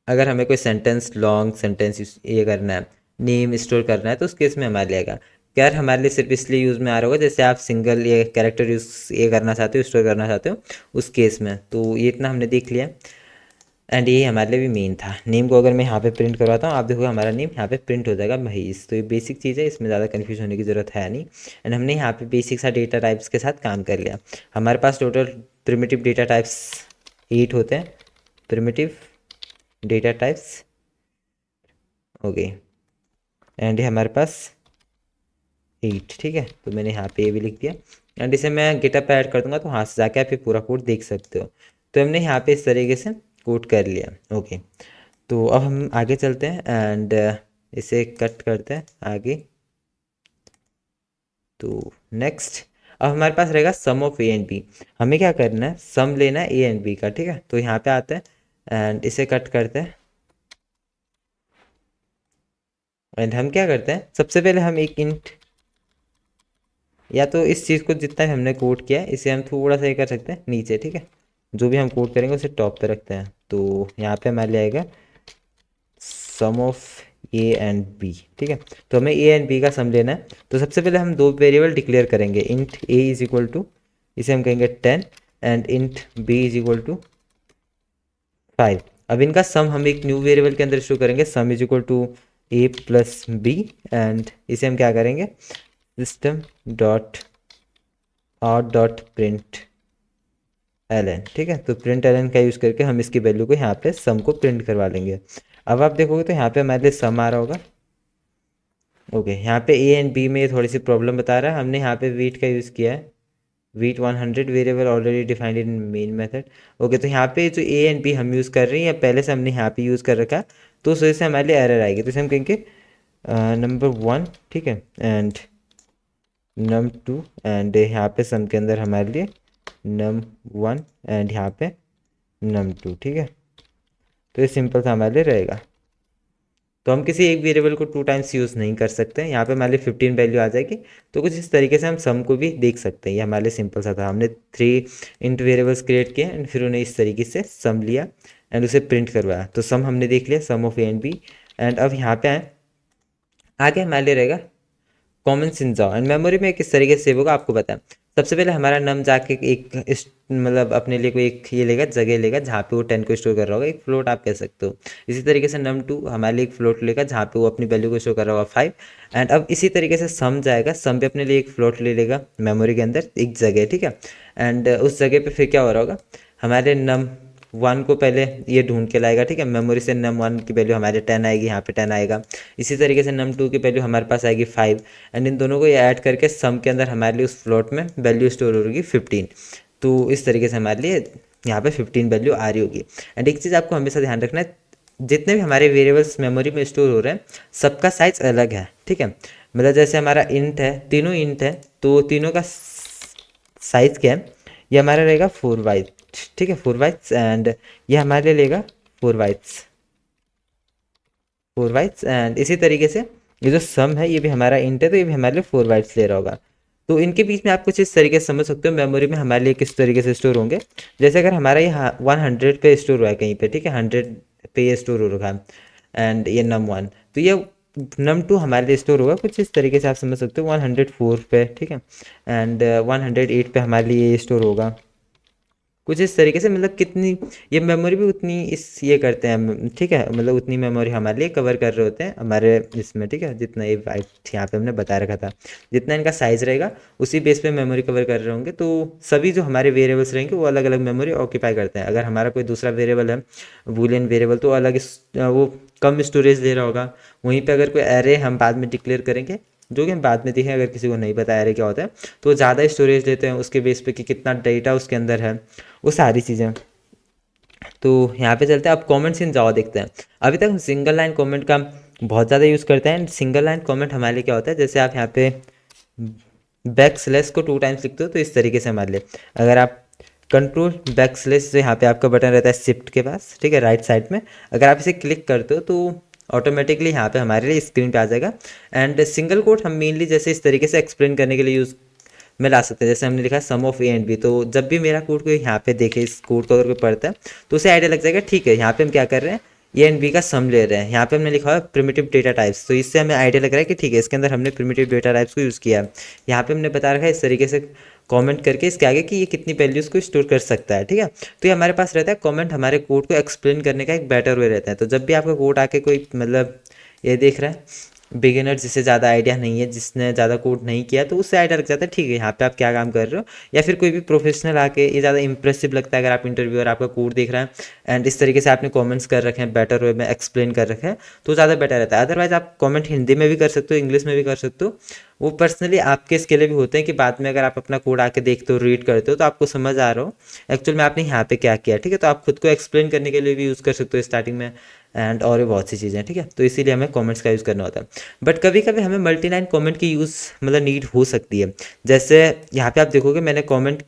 अगर हमें कोई सेंटेंस लॉन्ग सेंटेंस ये करना है, नेम स्टोर करना है, तो उस केस में हमारे लिए आएगा। यार हमारे लिए सिर्फ इसलिए यूज़ में आ रहा होगा जैसे आप सिंगल ये कैरेक्टर यूज़ ये करना चाहते हो, स्टोर करना चाहते हो उस केस में। तो ये इतना हमने देख लिया एंड ये हमारे लिए भी मेन था। नेम को अगर मैं यहाँ पे प्रिंट करवाता हूँ आप देखोगे हमारा नेम यहाँ पे प्रिंट हो जाएगा महेश। तो ये बेसिक चीज़ है, इसमें ज़्यादा कन्फ्यूज होने की ज़रूरत है नहीं। एंड हमने यहाँ पे बेसिक सा डेटा टाइप्स के साथ काम कर लिया। हमारे पास टोटल प्रिमिटिव डेटा टाइप्स 8 होते हैं, primitive data types, okay. And ये हमारे पास 8, ठीक है। तो मैंने यहाँ पे ये भी लिख दिया एंड इसे मैं गिटअप पे ऐड कर दूंगा तो वहाँ से जाके आप ये पूरा कोड देख सकते हो। तो हमने यहाँ पे इस तरीके से कोड कर लिया, ओके। तो अब हम आगे चलते हैं एंड इसे कट करते हैं आगे। तो नेक्स्ट अब हमारे पास रहेगा सम ऑफ ए एंड बी। हमें क्या करना है, सम लेना है ए एंड बी का, ठीक है। तो यहाँ पे आते हैं एंड इसे कट करते हैं एंड हम क्या करते हैं, सबसे पहले हम एक इंट या तो इस चीज़ को जितना भी हमने कोड किया है इसे हम थोड़ा सा ये कर सकते हैं नीचे, ठीक है। जो भी हम कोड करेंगे उसे टॉप पे रखते हैं। तो यहाँ पे हमारे लिए आएगा सम ऑफ ए एंड बी, ठीक है। तो हमें ए एंड बी का सम लेना है। तो सबसे पहले हम दो वेरिएबल डिक्लेयर करेंगे, int a is equal to, इसे हम कहेंगे 10 and int b is equal to 5। अब इनका सम हम एक न्यू वेरिएबल के अंदर शुरू करेंगे, sum is equal to a plus b and इसे हम क्या करेंगे, system dot out dot print ln, ठीक है। तो प्रिंट एलन का यूज़ करके हम इसकी वैल्यू को यहाँ पे सम को प्रिंट करवा लेंगे। अब आप देखोगे तो यहाँ पे हमारे लिए सम आ रहा होगा, ओके। यहाँ पे ए एंड बी में ये थोड़ी सी प्रॉब्लम बता रहा है, हमने यहाँ पे वेट का यूज़ किया है, wait 100 variable already defined in main method, okay. तो यहाँ पे जो ए एंड बी हम यूज़ कर रहे हैं या पहले से हमने यहाँ पे यूज़ कर रखा है, तो उस वजह से हमारे लिए एरर आएगी। तो इसे हम कहेंगे नंबर 1, ठीक है, एंड num2 एंड यहाँ पे सम के अंदर हमारे लिए num1 एंड यहाँ पे num2, ठीक है। तो ये सिंपल सा हमारे लिए रहेगा। तो हम किसी एक वेरिएबल को 2 टाइम्स यूज़ नहीं कर सकते, यहाँ पे हमारे लिए 15 वैल्यू आ जाएगी। तो कुछ इस तरीके से हम सम को भी देख सकते हैं। ये हमारे लिए सिंपल सा था, हमने 3 इंट वेरिएबल्स क्रिएट किए एंड फिर उन्हें इस तरीके से सम लिया एंड उसे प्रिंट करवाया। तो सम हमने देख लिया, sum of A and B. And अब यहाँ पे आए, आगे हमारे लिए रहेगा कॉमन सिन जाओ एंड मेमोरी में किस तरीके से सेव होगा आपको पता है। सबसे पहले हमारा नम जाके एक मतलब अपने लिए कोई एक ये लेगा, जगह लेगा जहाँ पे वो 10 को स्टोर कर रहा होगा, एक फ्लोट आप कह सकते हो। इसी तरीके से num2 हमारे लिए एक फ्लोट लेगा जहाँ पे वो अपनी वैल्यू को स्टोर कर रहा होगा 5। एंड अब इसी तरीके से सम जाएगा, सम पे अपने लिए एक फ्लोट ले लेगा मेमोरी के अंदर एक जगह, ठीक है। एंड उस जगह पे फिर क्या हो रहा होगा, हमारे num1 को पहले ये ढूंढ के लाएगा, ठीक है। मेमोरी से num1 की वैल्यू हमारे 10 आएगी, यहाँ पे 10 आएगा। इसी तरीके से num2 की वैल्यू हमारे पास आएगी 5 एंड इन दोनों को ये ऐड करके सम के अंदर हमारे लिए उस फ्लोट में वैल्यू स्टोर होगी 15। तो इस तरीके से हमारे लिए यहाँ पे 15 वैल्यू आ रही होगी। एंड एक चीज़ आपको हमेशा ध्यान रखना है, जितने भी हमारे वेरिएबल्स मेमोरी में स्टोर हो रहे हैं सबका साइज अलग है, ठीक है। मतलब जैसे हमारा इंट है, तीनों इंट है, तो तीनों का साइज क्या है, ये हमारा रहेगा 4 बाइट्स, ठीक है, 4 बाइट्स, एंड ये हमारे लिए लेगा 4 बाइट्स, 4 बाइट्स। एंड इसी तरीके से ये जो सम है ये भी हमारा इंट है, तो ये भी हमारे लिए 4 बाइट्स ले रहा होगा। तो इनके बीच में आप कुछ इस तरीके से समझ सकते हो मेमोरी में हमारे लिए किस तरीके से स्टोर होंगे। जैसे अगर हमारा ये 100 पे स्टोर हुआ है कहीं पे, ठीक है, 100 पे ये स्टोर हो रखा है, एंड ये num1, तो ये num2 हमारे लिए स्टोर होगा कुछ इस तरीके से, आप समझ सकते हो 104 पे, ठीक है, एंड 108 पे हमारे लिए ये स्टोर होगा कुछ इस तरीके से। मतलब कितनी ये मेमोरी भी उतनी इस ये करते हैं, ठीक है, मतलब उतनी मेमोरी हमारे लिए कवर कर रहे होते हैं हमारे इसमें, ठीक है, जितना ये वाइट यहाँ पे हमने बता रखा था, जितना इनका साइज़ रहेगा उसी बेस पे मेमोरी कवर कर रहे होंगे। तो सभी जो हमारे वेरिएबल्स रहेंगे वो अलग अलग मेमोरी ऑक्यूपाई करते हैं। अगर हमारा कोई दूसरा वेरिएबल है, बूलियन वेरिएबल, तो अलग वो कम स्टोरेज ले रहा होगा। वहीं पर अगर कोई एरे हम बाद में डिक्लेयर करेंगे, जो कि हम बाद में देखें, अगर किसी को नहीं पता एरे क्या होता है, तो ज़्यादा स्टोरेज लेते हैं उसके बेस पे कि कितना डेटा उसके अंदर है, वो सारी चीज़ें। तो यहाँ पे चलते हैं अब कमेंट्स इन जावा देखते हैं। अभी तक हम सिंगल लाइन कमेंट का बहुत ज़्यादा यूज़ करते हैं। सिंगल लाइन कमेंट हमारे लिए क्या होता है, जैसे आप यहाँ पे बैक स्लैश को 2 टाइम्स लिखते हो तो इस तरीके से हमारे लिए, अगर आप कंट्रोल बैक स्लैश से यहाँ पे आपका बटन रहता है शिफ्ट के पास, ठीक है, राइट साइड में, अगर आप इसे क्लिक करते हो तो ऑटोमेटिकली यहाँ पे हमारे लिए स्क्रीन पे आ जाएगा। एंड सिंगल कोट हम मेनली जैसे इस तरीके से एक्सप्लेन करने के लिए यूज़ में ला सकते हैं। जैसे हमने लिखा सम ऑफ ए एंड बी, तो जब भी मेरा कोड कोई यहाँ पे देखे, इस कोड को अगर कोई पढ़ता है तो उसे आइडिया लग जाएगा, ठीक है, यहाँ पे हम क्या कर रहे हैं, ए एंड बी का सम ले रहे हैं। यहाँ पे हमने लिखा है प्रिमिटिव डेटा टाइप्स, तो इससे हमें आइडिया लग रहा है कि ठीक है, इसके अंदर हमने प्रिमिटिव डेटा टाइप्स को यूज़ किया है। यहाँ पे हमने बता रखा है इस तरीके से कमेंट करके इसके आगे कि ये कितनी वैल्यूज़ को स्टोर कर सकता है, ठीक है। तो ये हमारे पास रहता है कमेंट, हमारे कोड को एक्सप्लेन करने का एक बेटर वे रहता है। तो जब भी आपका कोड आके कोई मतलब ये देख रहा है बिगिनर, जिसे ज़्यादा आइडिया नहीं है, जिसने ज़्यादा कोड नहीं किया, तो उससे आइडिया लग जाता है, ठीक है, यहाँ पे आप क्या काम कर रहे हो। या फिर कोई भी प्रोफेशनल आके ये ज़्यादा इंप्रेसिव लगता है अगर आप इंटरव्यूअर आपका कोड देख रहा है एंड इस तरीके से आपने कमेंट्स कर रखे हैं, बेटर वे में एक्सप्लेन कर रखे हैं, तो ज़्यादा बेटर रहता है। अदरवाइज आप कमेंट हिंदी में भी कर सकते हो, इंग्लिश में भी कर सकते हो, वो पर्सनली आपके इसके लिए भी होते हैं कि बाद में अगर आप अपना कोड आके देखते हो, रीड करते हो, तो आपको समझ आ रहा हो एक्चुअल में आपने यहाँ पे क्या किया, ठीक है। तो आप खुद को एक्सप्लेन करने के लिए भी यूज़ कर सकते हो स्टार्टिंग में, एंड और भी बहुत सी चीज़ें, ठीक है। तो इसीलिए हमें कमेंट्स का यूज़ करना होता है। बट कभी कभी हमें मल्टी लाइन कमेंट की यूज़ मतलब नीड हो सकती है। जैसे यहाँ पे आप देखोगे मैंने कमेंट,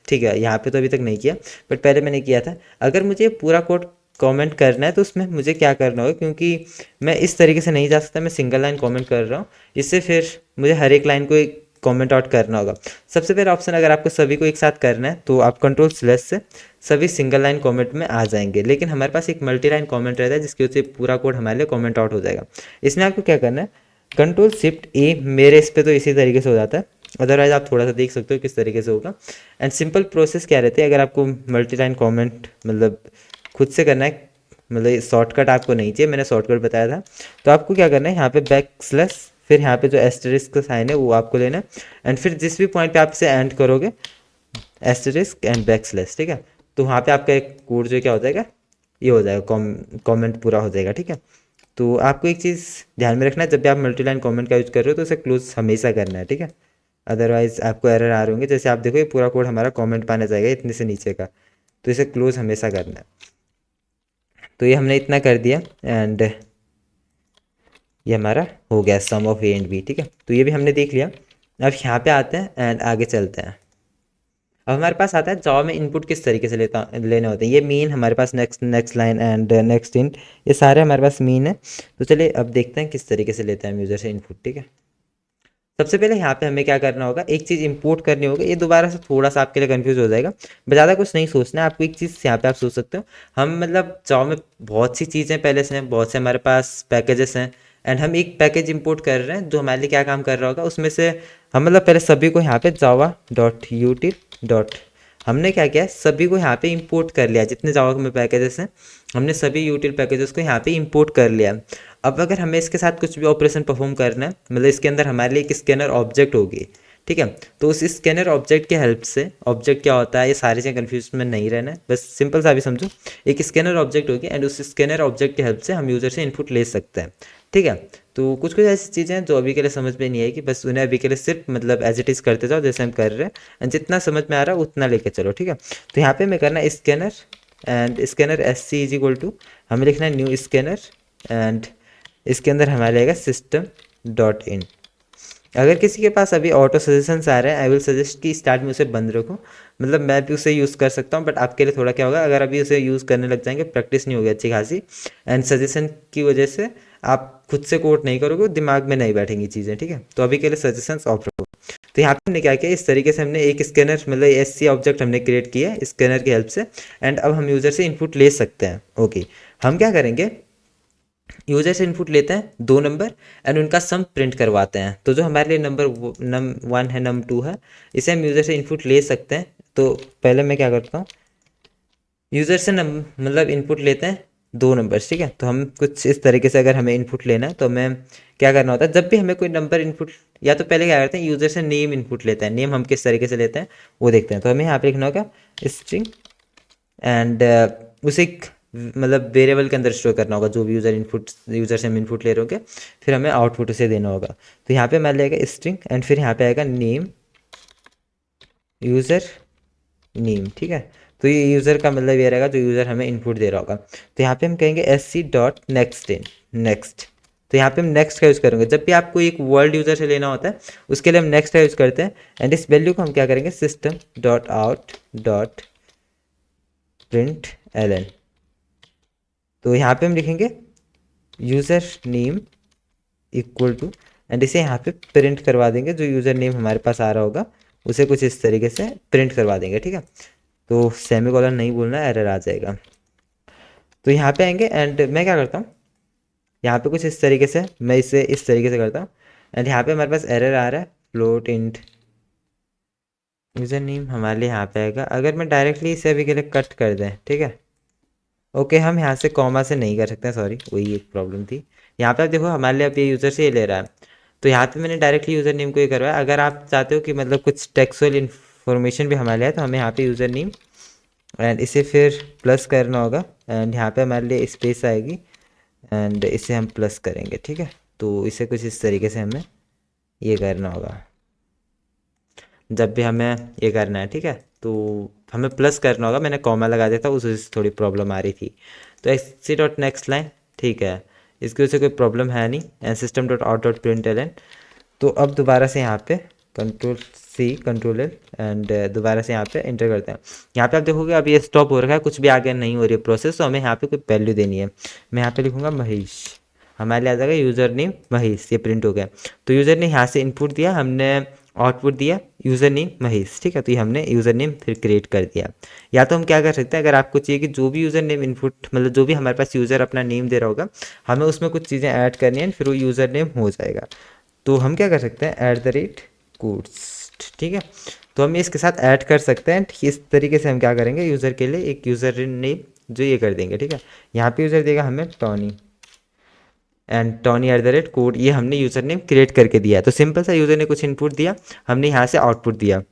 ठीक है, यहाँ पे तो अभी तक नहीं किया, बट पहले मैंने किया था। अगर मुझे पूरा कोड कमेंट करना है तो उसमें मुझे क्या करना होगा, क्योंकि मैं इस तरीके से नहीं जा सकता, मैं सिंगल लाइन कमेंट कर रहा हूँ, इससे फिर मुझे हर एक लाइन को कमेंट आउट करना होगा। सबसे पहला ऑप्शन, अगर आपको सभी को एक साथ करना है तो आप कंट्रोल स्लैश से सभी सिंगल लाइन कमेंट में आ जाएंगे। लेकिन हमारे पास एक मल्टी लाइन कमेंट रहता है जिसकी वजह से पूरा कोड हमारे लिए कमेंट आउट हो जाएगा। इसमें आपको क्या करना है, कंट्रोल शिफ्ट ए, मेरे इस पे तो इसी तरीके से हो जाता है, अदरवाइज आप थोड़ा सा देख सकते हो किस तरीके से होगा। एंड सिंपल प्रोसेस क्या रहती है, अगर आपको मल्टी लाइन कॉमेंट मतलब खुद से करना है, मतलब शॉर्टकट आपको नहीं चाहिए, मैंने शॉर्टकट बताया था, तो आपको क्या करना है, यहाँ पे बैक स्लैश, फिर यहाँ पे जो एस्टेरिस्क का साइन है वो आपको लेना है, एंड फिर जिस भी पॉइंट पे आप इसे एंड करोगे एस्टेरिस्क एंड बैक स्लैश, ठीक है, तो वहाँ पे आपका एक कोड जो क्या हो जाएगा, ये हो जाएगा, कमेंट पूरा हो जाएगा, ठीक है। तो आपको एक चीज़ ध्यान में रखना है, जब भी आप मल्टी लाइन कमेंट का यूज़ कर रहे हो तो इसे क्लोज हमेशा करना है, ठीक है। अदरवाइज आपको एरर आ रहे होंगे, जैसे आप देखो ये पूरा कोड हमारा कमेंट पाने जाएगा इतने से नीचे का, तो इसे क्लोज हमेशा करना है। तो ये हमने इतना कर दिया, एंड ये हमारा हो गया सम ऑफ ए एंड बी, ठीक है। तो ये भी हमने देख लिया। अब यहाँ पे आते हैं एंड आगे चलते हैं। अब हमारे पास आता है जावा में इनपुट किस तरीके से लेने होते हैं। ये मीन हमारे पास, next line and next int, ये सारे हमारे पास मीन है। तो चलिए अब देखते हैं किस तरीके से लेते हैं हम यूज़र से इनपुट, ठीक है। सबसे पहले यहाँ पे हमें क्या करना होगा, एक चीज़ इंपोर्ट करनी होगी। ये दोबारा से थोड़ा सा आपके लिए कंफ्यूज हो जाएगा, ज़्यादा कुछ नहीं सोचना है आपको। एक चीज़ यहाँ पे आप सोच सकते हो, हम मतलब जावा में बहुत सी चीज़ें पहले से हैं, बहुत से हमारे पास पैकेजेस हैं, एंड हम एक पैकेज इंपोर्ट कर रहे हैं जो हमारे लिए क्या काम कर रहा होगा, उसमें से हम मतलब पहले सभी को यहाँ पे जावा डॉट यूटिल डॉट, हमने क्या किया, सभी को यहाँ पे इंपोर्ट कर लिया, जितने जावा में पैकेजेस हैं हमने सभी यूटिल पैकेजेस को यहाँ पे इंपोर्ट कर लिया। अब अगर हमें इसके साथ कुछ भी ऑपरेशन परफॉर्म करना है, मतलब इसके अंदर हमारे लिए एक स्कैनर ऑब्जेक्ट होगी, ठीक है। तो उस स्कैनर ऑब्जेक्ट के हेल्प से, ऑब्जेक्ट क्या होता है ये सारी चीज़ें कन्फ्यूज में नहीं रहना है, बस सिंपल सा भी समझो, एक स्कैनर ऑब्जेक्ट होगी एंड उस स्कैनर ऑब्जेक्ट की हेल्प से हम यूज़र से इनपुट ले सकते हैं, ठीक है। तो कुछ कुछ ऐसी चीज़ें हैं जो अभी के लिए समझ में नहीं आएगी, बस उन्हें अभी के लिए सिर्फ मतलब एज इट इज़ करते जाओ जैसे हम कर रहे हैं, एंड जितना समझ में आ रहा है उतना लेके चलो, ठीक है। तो यहाँ पे मैं करना है scanner, and scanner S C is equal to, हमें लिखना है न्यू स्कैनर, एंड इसके अंदर हमारा रहेगा सिस्टम डॉट इन। अगर किसी के पास अभी ऑटो सजेशंस आ रहे हैं, आई विल सजेस्ट कि स्टार्ट में उसे बंद रखो। मतलब मैं भी उसे यूज़ कर सकता हूँ, बट आपके लिए थोड़ा क्या होगा, अगर अभी उसे यूज़ करने लग जाएंगे, प्रैक्टिस नहीं होगी अच्छी खासी, एंड सजेशन की वजह से आप खुद से कोड नहीं करोगे, दिमाग में नहीं बैठेंगी चीज़ें, ठीक है। तो अभी के लिए सजेशंस ऑफ रखो। तो यहाँ पे हमने क्या किया, इस तरीके से हमने एक स्कैनर मतलब एससी ऑब्जेक्ट हमने क्रिएट किया है स्कैनर की हेल्प से, एंड अब हम यूज़र से इनपुट ले सकते हैं। ओके, हम क्या करेंगे, यूजर से इनपुट लेते हैं 2 नंबर एंड उनका सम प्रिंट करवाते हैं। तो जो हमारे लिए नंबर नम 1 है, नम 2 है, इसे हम यूज़र से इनपुट ले सकते हैं। तो पहले मैं क्या करता हूँ, यूज़र से मतलब इनपुट लेते हैं 2 नंबर्स, ठीक है। तो हम कुछ इस तरीके से अगर हमें इनपुट लेना है तो हमें क्या करना होता है, जब भी हमें कोई नंबर इनपुट, या तो पहले क्या करते हैं, यूज़र से नेम इनपुट लेते हैं। नेम हम किस तरीके से लेते हैं वो देखते हैं। तो हमें यहाँ पे लिखना होगा स्ट्रिंग एंड उसे एक मतलब वेरिएबल के अंदर स्टोर करना होगा जो भी यूज़र से हम इनपुट ले रहे होंगे, फिर हमें आउटपुट उसे देना होगा। तो यहाँ पे मान लेगा स्ट्रिंग एंड फिर यहाँ पे आएगा नेम यूज़र नेम, ठीक है। तो ये यूज़र का मतलब ये रहेगा जो यूज़र हमें इनपुट दे रहा होगा। तो यहाँ पे हम कहेंगे SC dot next in next. तो यहाँ पे हम नेक्स्ट का यूज़ करेंगे। जब भी आपको एक वर्ल्ड यूज़र से लेना होता है उसके लिए हम नेक्स्ट का यूज़ करते हैं, एंड इस वैल्यू को हम क्या करेंगे, system dot out dot print l. तो यहाँ पे हम लिखेंगे user name equal to, and इसे यहाँ पे प्रिंट करवा देंगे, जो यूज़र नेम हमारे पास आ रहा होगा उसे कुछ इस तरीके से प्रिंट करवा देंगे, ठीक है। तो सेमी कॉलन नहीं बोलना, एरर आ जाएगा। तो यहाँ पे आएंगे एंड मैं क्या करता हूँ, यहाँ पे कुछ इस तरीके से मैं इसे इस तरीके से करता हूँ, एंड यहाँ पे हमारे पास एरर आ रहा है, फ्लोट इंट यूज़र नेम हमारे लिए यहाँ पे आएगा। अगर मैं डायरेक्टली इसे अभी के लिए कट कर दें, ठीक है। ओके, हम यहाँ से कॉमा से नहीं कर सकते, सॉरी, वही एक प्रॉब्लम थी। यहाँ पे आप देखो हमारे लिए अब ये यूज़र से ये ले रहा है, तो यहाँ पे मैंने डायरेक्टली यूज़र नेम को ये करवाया। अगर आप चाहते हो कि मतलब कुछ टेक्सुअल इन्फॉर्मेशन भी हमारे लिए है, तो हमें यहाँ पे यूज़र नेम एंड इसे फिर प्लस करना होगा, एंड यहाँ पे हमारे लिए स्पेस आएगी एंड इसे हम प्लस करेंगे, ठीक है। तो इसे कुछ इस तरीके से हमें ये करना होगा जब भी हमें ये करना है, ठीक है। तो हमें प्लस करना होगा, मैंने कॉमा लगा दिया था, उस वजह से थोड़ी प्रॉब्लम आ रही थी। तो SC डॉट नेक्स्ट लाइन, ठीक है, इसकी वजह से कोई प्रॉब्लम है नहीं, and system dot out dot print l. तो अब दोबारा से यहाँ पे Ctrl+C Ctrl+L एंड दोबारा से यहाँ पे इंटर करते हैं। यहाँ पे आप देखोगे अब ये स्टॉप हो रखा है, कुछ भी आगे नहीं हो रही है प्रोसेस, तो हमें यहाँ पे कोई वैल्यू देनी है। मैं यहाँ पे लिखूँगा महेश, हमारे लिए आ जाएगा यूज़र नेम महेश, ये प्रिंट हो गया। तो यूज़र ने यहाँ से इनपुट दिया, हमने आउटपुट दिया यूज़र नेम महेश, ठीक है। तो ये हमने यूज़र नेम फिर क्रिएट कर दिया। या तो हम क्या कर सकते हैं, अगर आपको चाहिए कि जो भी यूज़र नेम इनपुट मतलब जो भी हमारे पास यूज़र अपना नेम दे रहा होगा, हमें उसमें कुछ चीज़ें ऐड करनी है, फिर वो यूज़र नेम हो जाएगा। तो हम क्या कर सकते हैं, @कोड्स, ठीक है। तो हम इसके साथ ऐड कर सकते हैं, ठीक इस तरीके से हम क्या करेंगे, यूज़र के लिए एक यूज़र नेम जो ये कर देंगे, ठीक है। यहाँ पे यूज़र देगा हमें टॉनी, एंड टॉनी @कोड, ये हमने यूज़र नेम क्रिएट करके दिया है। तो सिंपल सा यूज़र ने कुछ इनपुट दिया, हमने यहाँ से आउटपुट दिया,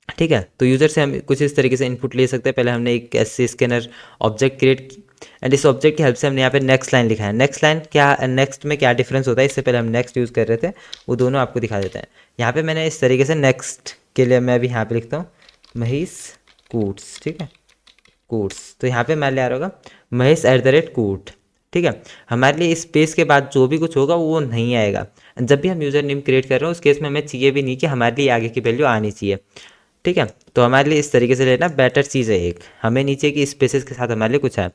ठीक है। तो यूज़र से हम कुछ इस तरीके से इनपुट ले सकते हैं। पहले हमने एक SC स्कैनर ऑब्जेक्ट क्रिएट की, एंड इस ऑब्जेक्ट की हेल्प से हमने यहाँ पे नेक्स्ट लाइन लिखा है। नेक्स्ट लाइन क्या, नेक्स्ट में क्या डिफरेंस होता है, इससे पहले हम नेक्स्ट यूज़ कर रहे थे, वो दोनों आपको दिखा देते हैं। यहाँ पे मैंने इस तरीके से नेक्स्ट के लिए मैं अभी यहाँ पे लिखता हूँ महेश कोट्स, ठीक है, कोट्स। तो यहाँ पे मैं ले आ रहा होगा महेश @कोट, ठीक है। हमारे लिए स्पेस के बाद जो भी कुछ होगा वो नहीं आएगा। जब भी हम यूज़र नेम क्रिएट कर रहे हो उस केस में हमें चाहिए भी नहीं कि हमारे लिए आगे की वैल्यू आनी चाहिए, ठीक है। तो हमारे लिए इस तरीके से लेना बेटर चीज़ है। एक हमें नीचे की स्पेसेस के साथ हमारे लिए कुछ है।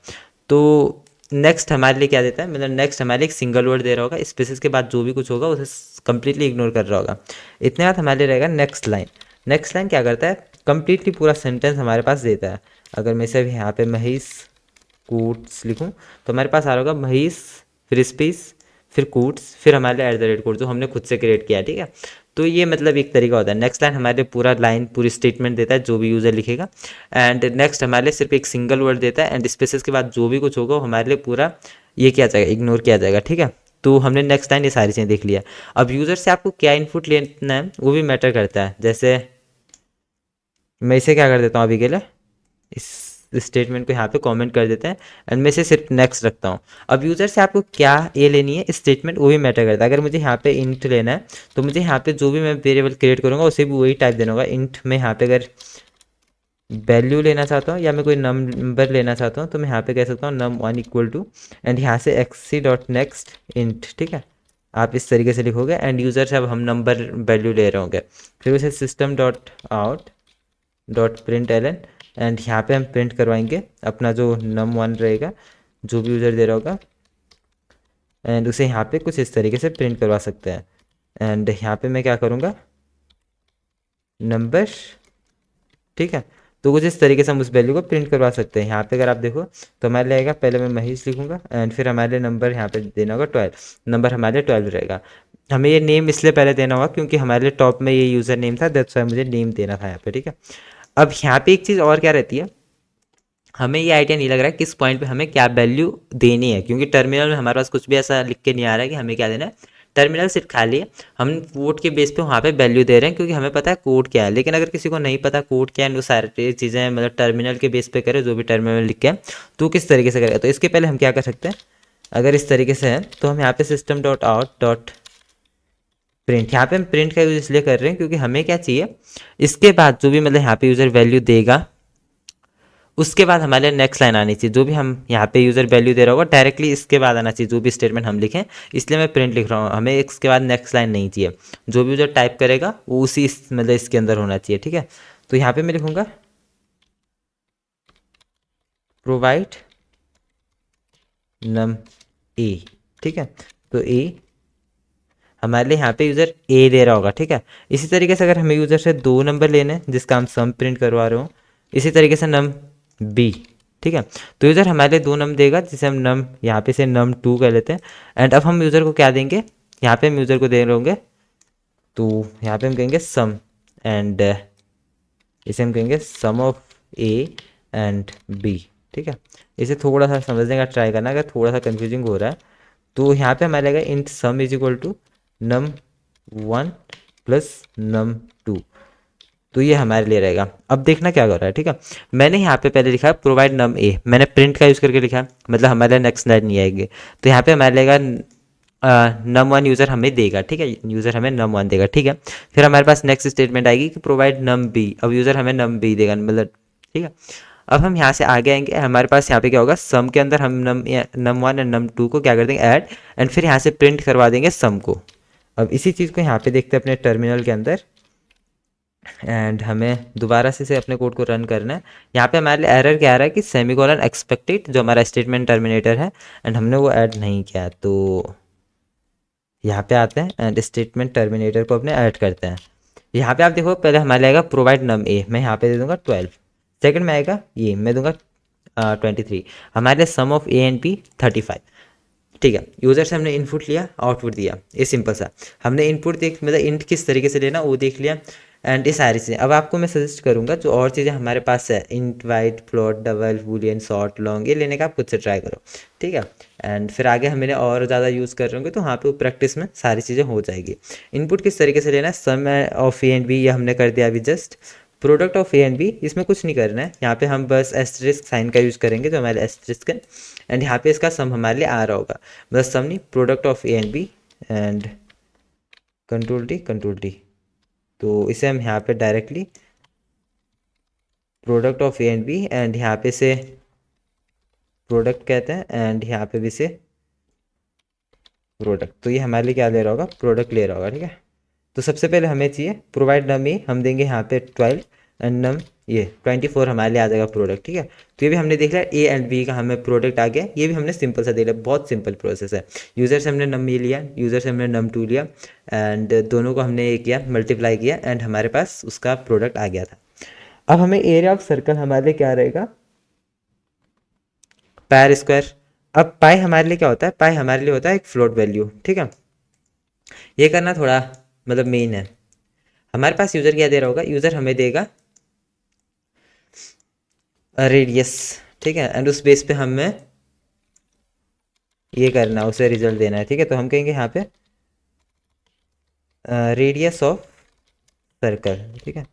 तो नेक्स्ट हमारे लिए क्या देता है, मतलब नेक्स्ट हमारे लिए एक सिंगल वर्ड दे रहा होगा, स्पेसेस के बाद जो भी कुछ होगा उसे कंप्लीटली इग्नोर कर रहा होगा। इतने बाद हमारे लिए रहेगा नेक्स्ट लाइन। नेक्स्ट लाइन क्या करता है, कंप्लीटली पूरा सेंटेंस हमारे पास देता है। अगर मैं इसे यहाँ पे महेश कोट्स लिखूँ तो हमारे पास आ रहा होगा महेश फिर स्पेस फिर कोट्स फिर हमारे लिए @कोट जो हमने खुद से क्रिएट किया है, ठीक है। तो ये मतलब एक तरीका होता है। नेक्स्ट लाइन हमारे लिए पूरा लाइन पूरी स्टेटमेंट देता है जो भी यूज़र लिखेगा, एंड नेक्स्ट हमारे लिए सिर्फ एक सिंगल वर्ड देता है, एंड स्पेसेस के बाद जो भी कुछ होगा वो हमारे लिए पूरा ये किया जाएगा, इग्नोर किया जाएगा, ठीक है। तो हमने नेक्स्ट लाइन ये सारी चीज़ें देख लिया। अब यूज़र से आपको क्या इनपुट लेना है वो भी मैटर करता है। जैसे मैं इसे क्या कर देता हूँ अभी के लिए, इस स्टेटमेंट को यहाँ पे कमेंट कर देते हैं, एंड मैं इसे सिर्फ नेक्स्ट रखता हूँ। अब यूज़र से आपको क्या ये लेनी है स्टेटमेंट वो भी मैटर करता है। अगर मुझे यहाँ पे इंट लेना है तो मुझे यहाँ पे जो भी मैं वेरिएबल क्रिएट करूँगा उसे भी वही टाइप देना होगा इंट में। यहाँ पे अगर वैल्यू लेना चाहता हूँ या मैं कोई नंबर लेना चाहता हूँ तो मैं यहाँ पे कह सकता हूँ num1 इक्वल टू, एंड यहाँ से xc डॉट नेक्स्ट इंट, ठीक है। आप इस तरीके से लिखोगे एंड यूज़र से अब हम नंबर वैल्यू ले रहे होंगे। फिर उसे system dot out dot print ln and यहाँ पे हम प्रिंट करवाएंगे अपना जो num1 रहेगा जो भी यूज़र दे रहा होगा, एंड उसे यहाँ पे कुछ इस तरीके से प्रिंट करवा सकते हैं। एंड यहाँ पे मैं क्या करूँगा, नंबर, ठीक है। तो कुछ इस तरीके से हम उस वैल्यू को प्रिंट करवा सकते हैं। यहाँ पे अगर आप देखो तो हमारे लिए आएगा, पहले मैं महेश लिखूंगा एंड फिर हमारे लिए नंबर यहाँ पे देना होगा 12, नंबर हमारे लिए 12 रहेगा। हमें ये नेम इसलिए पहले देना होगा क्योंकि हमारे लिए टॉप में ये यूज़र नेम था, दैट्स वाई मुझे नेम देना था यहाँ पे, ठीक है। अब यहाँ पे एक चीज़ और क्या रहती है, हमें ये आइडिया नहीं लग रहा है किस पॉइंट पे हमें क्या वैल्यू देनी है, क्योंकि टर्मिनल में हमारे पास कुछ भी ऐसा लिख के नहीं आ रहा है कि हमें क्या देना है। टर्मिनल सिर्फ खाली है, हम कोड के बेस पे वहाँ पे वैल्यू दे रहे हैं क्योंकि हमें पता है कोड क्या है। लेकिन अगर किसी को नहीं पता कोड क्या है, वो सारी चीज़ें मतलब टर्मिनल के बेस पे करे, जो भी टर्मिनल में लिख के है, तो किस तरीके से करेगा। तो इसके पहले हम क्या कर सकते हैं, अगर इस तरीके से है तो हम यहाँ पे system dot out dot print, यहाँ पे हम प्रिंट का यूज इसलिए कर रहे हैं क्योंकि हमें क्या चाहिए, इसके बाद जो भी मतलब यहाँ पे यूज़र वैल्यू देगा उसके बाद हमारे नेक्स्ट लाइन आनी चाहिए, जो भी हम यहाँ पे यूज़र वैल्यू दे रहा होगा डायरेक्टली इसके बाद आना चाहिए जो भी स्टेटमेंट हम लिखें। इसलिए मैं प्रिंट लिख रहा हूँ, हमें इसके बाद नेक्स्ट लाइन नहीं चाहिए, जो भी यूज़र टाइप करेगा वो उसी मतलब इसके अंदर होना चाहिए, ठीक है। तो यहाँ पे मैं लिखूँगा प्रोवाइड नम ए, ठीक है। तो ए हमारे लिए यहाँ पे यूज़र ए दे रहा होगा, ठीक है। इसी तरीके से अगर हमें यूज़र से 2 नंबर लेने हैं जिसका हम सम प्रिंट करवा रहे हो, इसी तरीके से नम बी, ठीक है। तो यूज़र हमारे लिए 2 नम देगा जिसे हम नम यहाँ पे से num2 कर लेते हैं। एंड अब हम यूज़र को क्या देंगे, यहाँ पे हम यूज़र को दे रहे होंगे, तो यहाँ पे हम कहेंगे सम, एंड इसे हम कहेंगे सम ऑफ ए एंड बी, ठीक है। इसे थोड़ा सा समझने का ट्राई करना, अगर थोड़ा सा कन्फ्यूजिंग हो रहा है तो यहाँ पे हमारे लगेगा int sum is equal to num1 plus num2, तो ये हमारे लिए रहेगा। अब देखना क्या कर रहा है, ठीक है। मैंने यहाँ पे पहले लिखा है प्रोवाइड नम ए, मैंने प्रिंट का यूज़ करके लिखा है, मतलब हमारे लिए नेक्स्ट लाइन नहीं आएगी। तो यहाँ पे हमारे लेगा num1 यूज़र हमें देगा, ठीक है, यूज़र हमें num1 देगा, ठीक है। फिर हमारे पास नेक्स्ट स्टेटमेंट आएगी कि प्रोवाइड नम बी, अब यूज़र हमें नम बी देगा, मतलब ठीक है। अब हम यहाँ से आगे आएंगे, हमारे पास यहाँ पे क्या होगा, सम के अंदर हम num1 एंड num2 को क्या कर देंगे ऐड, एंड फिर यहाँ से प्रिंट करवा देंगे सम को। अब इसी चीज़ को यहाँ पे देखते हैं अपने टर्मिनल के अंदर, एंड हमें दोबारा से अपने कोड को रन करना है। यहाँ पे हमारे लिए एरर क्या आ रहा है कि सेमीकोलन एक्सपेक्टेड, जो हमारा स्टेटमेंट टर्मिनेटर है, एंड हमने वो ऐड नहीं किया। तो यहाँ पे आते हैं एंड स्टेटमेंट टर्मिनेटर को अपने ऐड करते हैं। यहाँ पे आप देखो पहले हमारे आएगा प्रोवाइड नम ए, मैं यहाँ पे दे दूंगा 12। सेकंड में आएगा ये मैं दूंगा 23। हमारे लिए सम ऑफ ए एंड बी 35, ठीक है। यूज़र से हमने इनपुट लिया, आउटपुट दिया, ये सिंपल सा। हमने इनपुट देख मतलब इंट किस तरीके से लेना वो देख लिया, एंड ये सारी चीज़ें। अब आपको मैं सजेस्ट करूँगा जो और चीज़ें हमारे पास है, int white float double Boolean short long, ये लेने का आप खुद से ट्राई करो, ठीक है। एंड फिर आगे हमें और ज़्यादा यूज़ कर रहे होंगे तो वहाँ पे प्रैक्टिस में सारी चीज़ें हो जाएगी। इनपुट किस तरीके से लेना है, sum of A and b, ये हमने कर दिया अभी just. Product of A and b, इसमें कुछ नहीं करना है, यहाँ पे हम बस एस्टरिस्क साइन का यूज़ करेंगे जो हमारे एस्टरिस्क है, एंड यहाँ पे इसका सम हमारे लिए आ रहा होगा, बस सम नहीं, product of A and B and control T. तो इसे हम यहाँ पे directly product of A and B, and यहाँ पे से प्रोडक्ट कहते हैं, एंड यहाँ पे भी से प्रोडक्ट। तो ये हमारे लिए क्या ले रहा होगा, प्रोडक्ट ले रहा होगा, ठीक है। तो सबसे पहले हमें चाहिए प्रोवाइड नम ए, हम देंगे यहाँ पे 12 एंड नम ये 24 हमारे लिए आ जाएगा प्रोडक्ट, ठीक है। तो ये भी हमने देख लिया, ए एंड बी का हमें प्रोडक्ट आ गया, ये भी हमने सिंपल सा देख लिया, बहुत सिंपल प्रोसेस है। यूज़र से हमने नम ए लिया, यूज़र से हमने num2 लिया, एंड दोनों को हमने ये किया मल्टीप्लाई किया, एंड हमारे पास उसका प्रोडक्ट आ गया था। अब हमें एरिया ऑफ सर्कल हमारे लिए क्या रहेगा, पाई स्क्वायर। अब पाई हमारे लिए क्या होता है, पाई हमारे लिए होता है एक फ्लोट वैल्यू, ठीक है। ये करना थोड़ा मतलब मेन है। हमारे पास यूज़र क्या दे रहा होगा, यूज़र हमें देगा रेडियस, ठीक है, एंड उस बेस पे हमें ये करना, उसे रिजल्ट देना है, ठीक है। तो हम कहेंगे यहाँ पे रेडियस ऑफ सर्कल, ठीक है।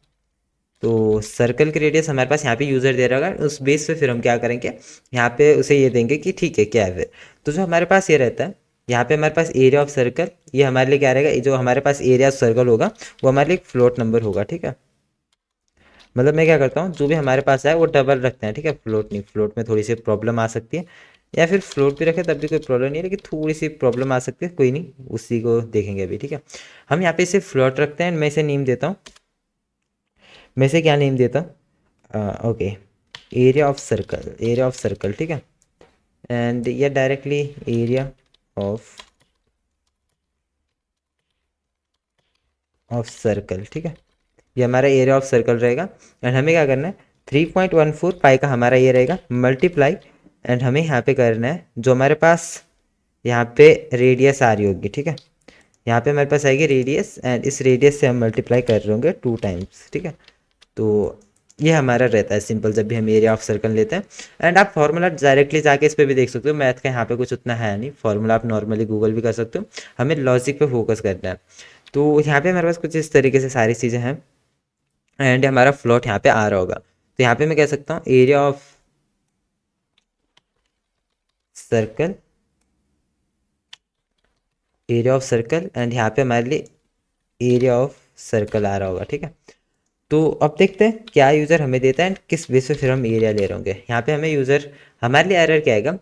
तो सर्कल की रेडियस हमारे पास यहाँ पे यूज़र दे रहा होगा, उस बेस पे फिर हम क्या करेंगे, यहाँ पे उसे ये देंगे कि ठीक है क्या है फिर। तो जो हमारे पास ये रहता है, यहाँ पे हमारे पास एरिया ऑफ सर्कल, ये हमारे लिए क्या रहेगा, जो हमारे पास एरिया ऑफ सर्कल होगा वो हमारे लिए एक फ्लोट नंबर होगा, ठीक है। मतलब मैं क्या करता हूँ, जो भी हमारे पास है वो डबल रखते हैं, ठीक है, फ्लोट नहीं, फ्लोट में थोड़ी सी प्रॉब्लम आ सकती है। या फिर फ्लोट भी रखें तब भी कोई प्रॉब्लम नहीं है, लेकिन थोड़ी सी प्रॉब्लम आ सकती है, कोई नहीं, उसी को देखेंगे अभी, ठीक है। हम यहाँ पे इसे फ्लोट रखते हैं, मैं इसे नेम देता हूँ, मैं इसे क्या नेम देता हूँ, okay, area of circle, area of circle, ठीक है। एंड ये डायरेक्टली एरिया ऑफ सर्कल, ठीक है, ये हमारा एरिया ऑफ सर्कल रहेगा। एंड हमें क्या करना है, 3.14 पाई का हमारा ये रहेगा मल्टीप्लाई, एंड हमें यहाँ पे करना है जो हमारे पास यहाँ पे रेडियस आ रही होगी, ठीक है, यहाँ पे हमारे पास आएगी रेडियस, एंड इस रेडियस से हम मल्टीप्लाई कर रहे होंगे 2 टाइम्स, ठीक है। तो ये हमारा रहता है सिंपल जब भी हम एरिया ऑफ सर्कल लेते हैं। एंड आप फार्मूला डायरेक्टली जाके इस पर भी देख सकते हो, मैथ का यहाँ पे कुछ उतना है नहीं, फार्मूला आप नॉर्मली गूगल भी कर सकते हो, हमें लॉजिक पे फोकस करना है। तो यहाँ पे हमारे पास कुछ इस तरीके से सारी चीज़ें हैं, एंड हमारा फ्लोट यहाँ पे आ रहा होगा। तो यहाँ पे मैं कह सकता हूँ area of circle, area of circle, and यहाँ पे हमारे लिए एरिया ऑफ सर्कल आ रहा होगा, ठीक है। तो अब देखते हैं क्या यूज़र हमें देता है एंड किस बेस पे फिर हम एरिया ले रहे होंगे। यहाँ पे हमें यूज़र, हमारे लिए एरर क्या आएगा,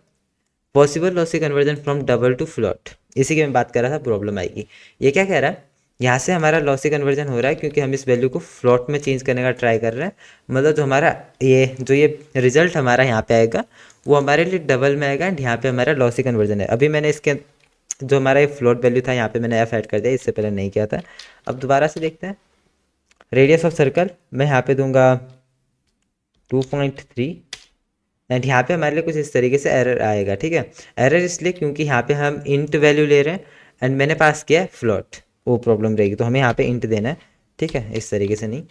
possible lossy conversion from double two float, इसी की मैं बात कर रहा था, प्रॉब्लम आएगी। ये क्या कह रहा है, यहाँ से हमारा लॉसी कन्वर्जन हो रहा है क्योंकि हम इस वैल्यू को फ्लोट में चेंज करने का ट्राई कर रहे हैं, मतलब जो हमारा ये रिजल्ट हमारा यहाँ पे आएगा वो हमारे लिए डबल में आएगा, एंड यहाँ पे हमारा लॉसी कन्वर्जन है। अभी मैंने इसके जो हमारा ये फ्लोट वैल्यू था यहाँ पे मैंने एफ ऐड कर दिया, इससे पहले नहीं किया था। अब दोबारा से देखते हैं, रेडियस ऑफ सर्कल मैं यहाँ पे दूंगा 2.3, एंड यहाँ पे हमारे लिए कुछ इस तरीके से एरर आएगा, ठीक है। एरर इसलिए क्योंकि यहाँ पे हम इंट वैल्यू ले रहे हैं एंड मैंने पास किया है फ्लोट, वो प्रॉब्लम रहेगी। तो हमें यहाँ पे इंट देना है, ठीक है, इस तरीके से नहीं।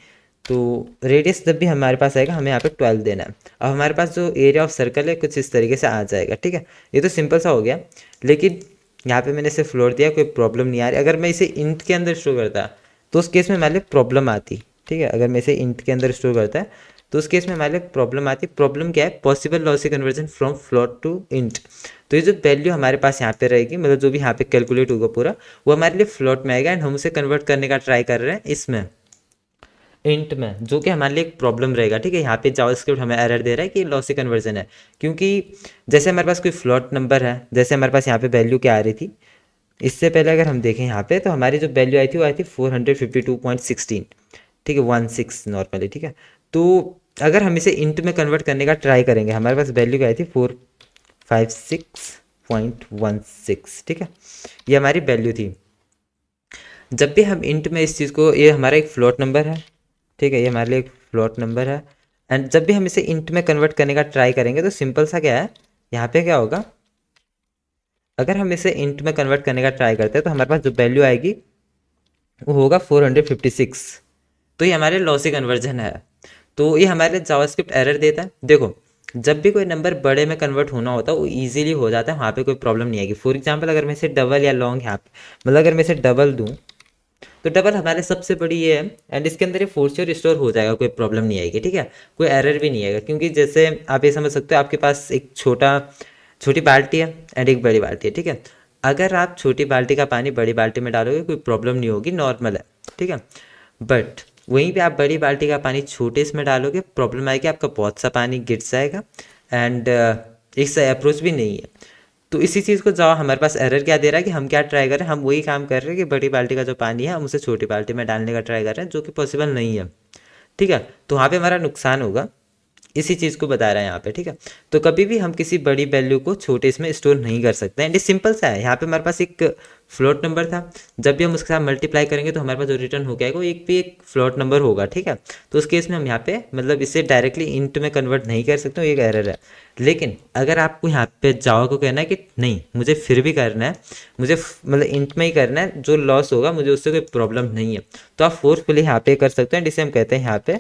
तो रेडियस जब भी हमारे पास आएगा हमें यहाँ पे 12 देना है। अब हमारे पास जो एरिया ऑफ सर्कल है कुछ इस तरीके से आ जाएगा, ठीक है। ये तो सिंपल सा हो गया, लेकिन यहाँ पे मैंने इसे फ्लोट दिया, कोई प्रॉब्लम नहीं आ रही। अगर मैं इसे इंट के अंदर स्टोर करता तो उस केस में हमारे लिए प्रॉब्लम आती, ठीक है। अगर मैं इसे इंट के अंदर स्टोर करता है तो उस केस में हमारे लिए प्रॉब्लम आती। प्रॉब्लम क्या है, possible lossy conversion from float to int. तो ये जो वैल्यू हमारे पास यहाँ पे रहेगी, मतलब जो भी यहाँ पे कैलकुलेट होगा पूरा, वो हमारे लिए फ्लोट में आएगा, एंड हम उसे कन्वर्ट करने का ट्राई कर रहे हैं इसमें, इंट में, जो कि हमारे लिए एक प्रॉब्लम रहेगा, ठीक है। यहाँ पे जावास्क्रिप्ट हमें एरर दे रहा है कि लॉसी कन्वर्जन है, क्योंकि जैसे हमारे पास कोई फ्लोट नंबर है, जैसे हमारे पास यहाँ पे वैल्यू क्या आ रही थी, इससे पहले अगर हम देखें यहाँ पे तो हमारी जो वैल्यू आई थी वो आई थी 452.16, ठीक है, 16 नॉर्मली, ठीक है। तो अगर हम इसे इंट में कन्वर्ट करने का ट्राई करेंगे, हमारे पास वैल्यू क्या आई थी 456.16, ठीक है, ये हमारी वैल्यू थी। जब भी हम इंट में इस चीज़ को, ये हमारा एक फ्लोट नंबर है, ठीक है, ये हमारे लिए एक फ्लोट नंबर है, एंड जब भी हम इसे इंट में कन्वर्ट करने का ट्राई करेंगे तो सिंपल सा क्या है, यहाँ पे क्या होगा, अगर हम इसे इंट में कन्वर्ट करने का ट्राई करते हैं तो हमारे पास जो वैल्यू आएगी वो होगा 456। तो ये हमारे लॉसी कन्वर्जन है। तो ये हमारे लिए जावास्क्रिप्ट एरर देता है। देखो, जब भी कोई नंबर बड़े में कन्वर्ट होना होता है वो इजीली हो जाता है, वहाँ पे कोई प्रॉब्लम नहीं आएगी। फॉर एग्जांपल अगर मैं इसे डबल या लॉन्ग यहाँ पे, मतलब अगर मैं इसे डबल दूँ तो डबल हमारे सबसे बड़ी ये है, एंड इसके अंदर ये फोर्स रिस्टोर हो जाएगा, कोई प्रॉब्लम नहीं आएगी, ठीक है, कोई एरर भी नहीं आएगा। क्योंकि जैसे आप ये समझ सकते हो, आपके पास एक छोटी बाल्टी है एंड एक बड़ी बाल्टी है, ठीक है। अगर आप छोटी बाल्टी का पानी बड़ी बाल्टी में डालोगे कोई प्रॉब्लम नहीं होगी, नॉर्मल है, ठीक है। बट वहीं पे आप बड़ी बाल्टी का पानी छोटे इसमें डालोगे, प्रॉब्लम आएगी, आपका बहुत सा पानी गिर जाएगा, एंड इससे अप्रोच भी नहीं है। तो इसी चीज़ को जाओ, हमारे पास एरर क्या दे रहा है कि हम क्या ट्राई कर रहे हैं, हम वही काम कर रहे हैं कि बड़ी बाल्टी का जो पानी है हम उसे छोटी बाल्टी में डालने का ट्राई कर रहे हैं, जो कि पॉसिबल नहीं है, ठीक है। तो वहाँ पे हमारा नुकसान होगा, इसी चीज़ को बता रहा है यहाँ पे, ठीक है। तो कभी भी हम किसी बड़ी वैल्यू को छोटे इसमें स्टोर नहीं कर सकते हैं, एंड ये सिंपल सा है। यहाँ पे हमारे पास एक फ्लोट नंबर था, जब भी हम उसके साथ मल्टीप्लाई करेंगे तो हमारे पास जो रिटर्न हो जाएगा वो एक भी एक फ्लोट नंबर होगा, ठीक है। तो उस केस में हम यहाँ पे मतलब इसे डायरेक्टली इंट में कन्वर्ट नहीं कर सकते, एक एरर है। लेकिन अगर आपको यहाँ पे जावा को कहना है कि नहीं मुझे फिर भी करना है, मुझे मतलब इंट में ही करना है, जो लॉस होगा मुझे उससे कोई प्रॉब्लम नहीं है, तो आप फोर्सफुली यहाँ पे कर सकते हैं, जिसे हम कहते हैं यहाँ पे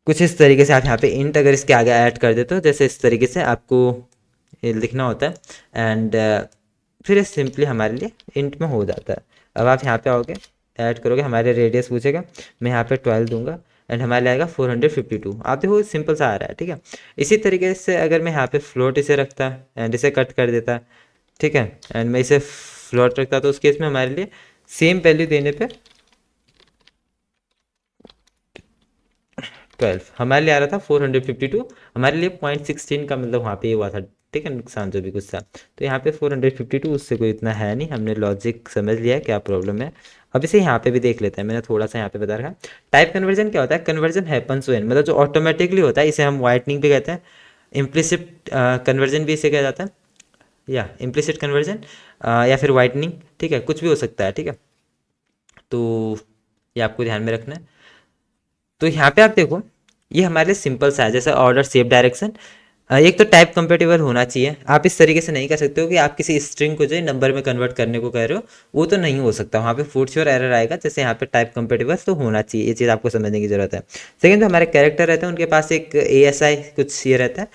कुछ इस तरीके से। आप यहाँ पे इंट अगर इसके आगे ऐड कर देते हो, जैसे इस तरीके से आपको ये लिखना होता है, एंड फिर ये सिंपली हमारे लिए इंट में हो जाता है। अब आप यहाँ पे आओगे, ऐड करोगे, हमारे रेडियस पूछेगा, मैं यहाँ पे 12 दूंगा, एंड हमारे आएगा 452। आप देखो सिंपल सा आ रहा है, ठीक है। इसी तरीके से अगर मैं यहाँ पे फ्लोट इसे रखता एंड इसे कट कर देता, ठीक है, एंड मैं इसे फ्लोट रखता, तो उस केस में हमारे लिए सेम वैल्यू देने पे 12 हमारे लिए आ रहा था 452, हमारे लिए 0.16 का मतलब वहाँ पे ये हुआ था, ठीक है, नुकसान जो भी कुछ था। तो यहाँ पे 452, उससे कोई इतना है नहीं, हमने लॉजिक समझ लिया है क्या प्रॉब्लम है। अब इसे यहाँ पे भी देख लेते हैं, मैंने थोड़ा सा यहाँ पे बता रखा। टाइप कन्वर्जन क्या होता है? कन्वर्जन हैपन्स व्हेन, मतलब जो ऑटोमेटिकली होता है, इसे हम वाइटनिंग भी कहते हैं। इम्प्लिसिट कन्वर्जन भी इसे कहा जाता है, या इम्प्लिसिट कन्वर्जन, या फिर वाइटनिंग, ठीक है, कुछ भी हो सकता है, ठीक है। तो ये आपको ध्यान में रखना है। तो यहाँ पे आप देखो, ये हमारे लिए सिंपल सा है, जैसे ऑर्डर सेव डायरेक्शन। एक तो टाइप कंपेटेबल होना चाहिए, आप इस तरीके से नहीं कर सकते हो कि आप किसी स्ट्रिंग को जो है नंबर में कन्वर्ट करने को कह रहे हो, वो तो नहीं हो सकता, वहाँ पे फूड श्योर एरर आएगा। जैसे यहाँ पे टाइप कंपेटेबल तो होना चाहिए, ये चीज़ आपको समझने की जरूरत है। सेकंड, जो हमारे कैरेक्टर रहते हैं उनके पास एक ASI कुछ ये रहता है,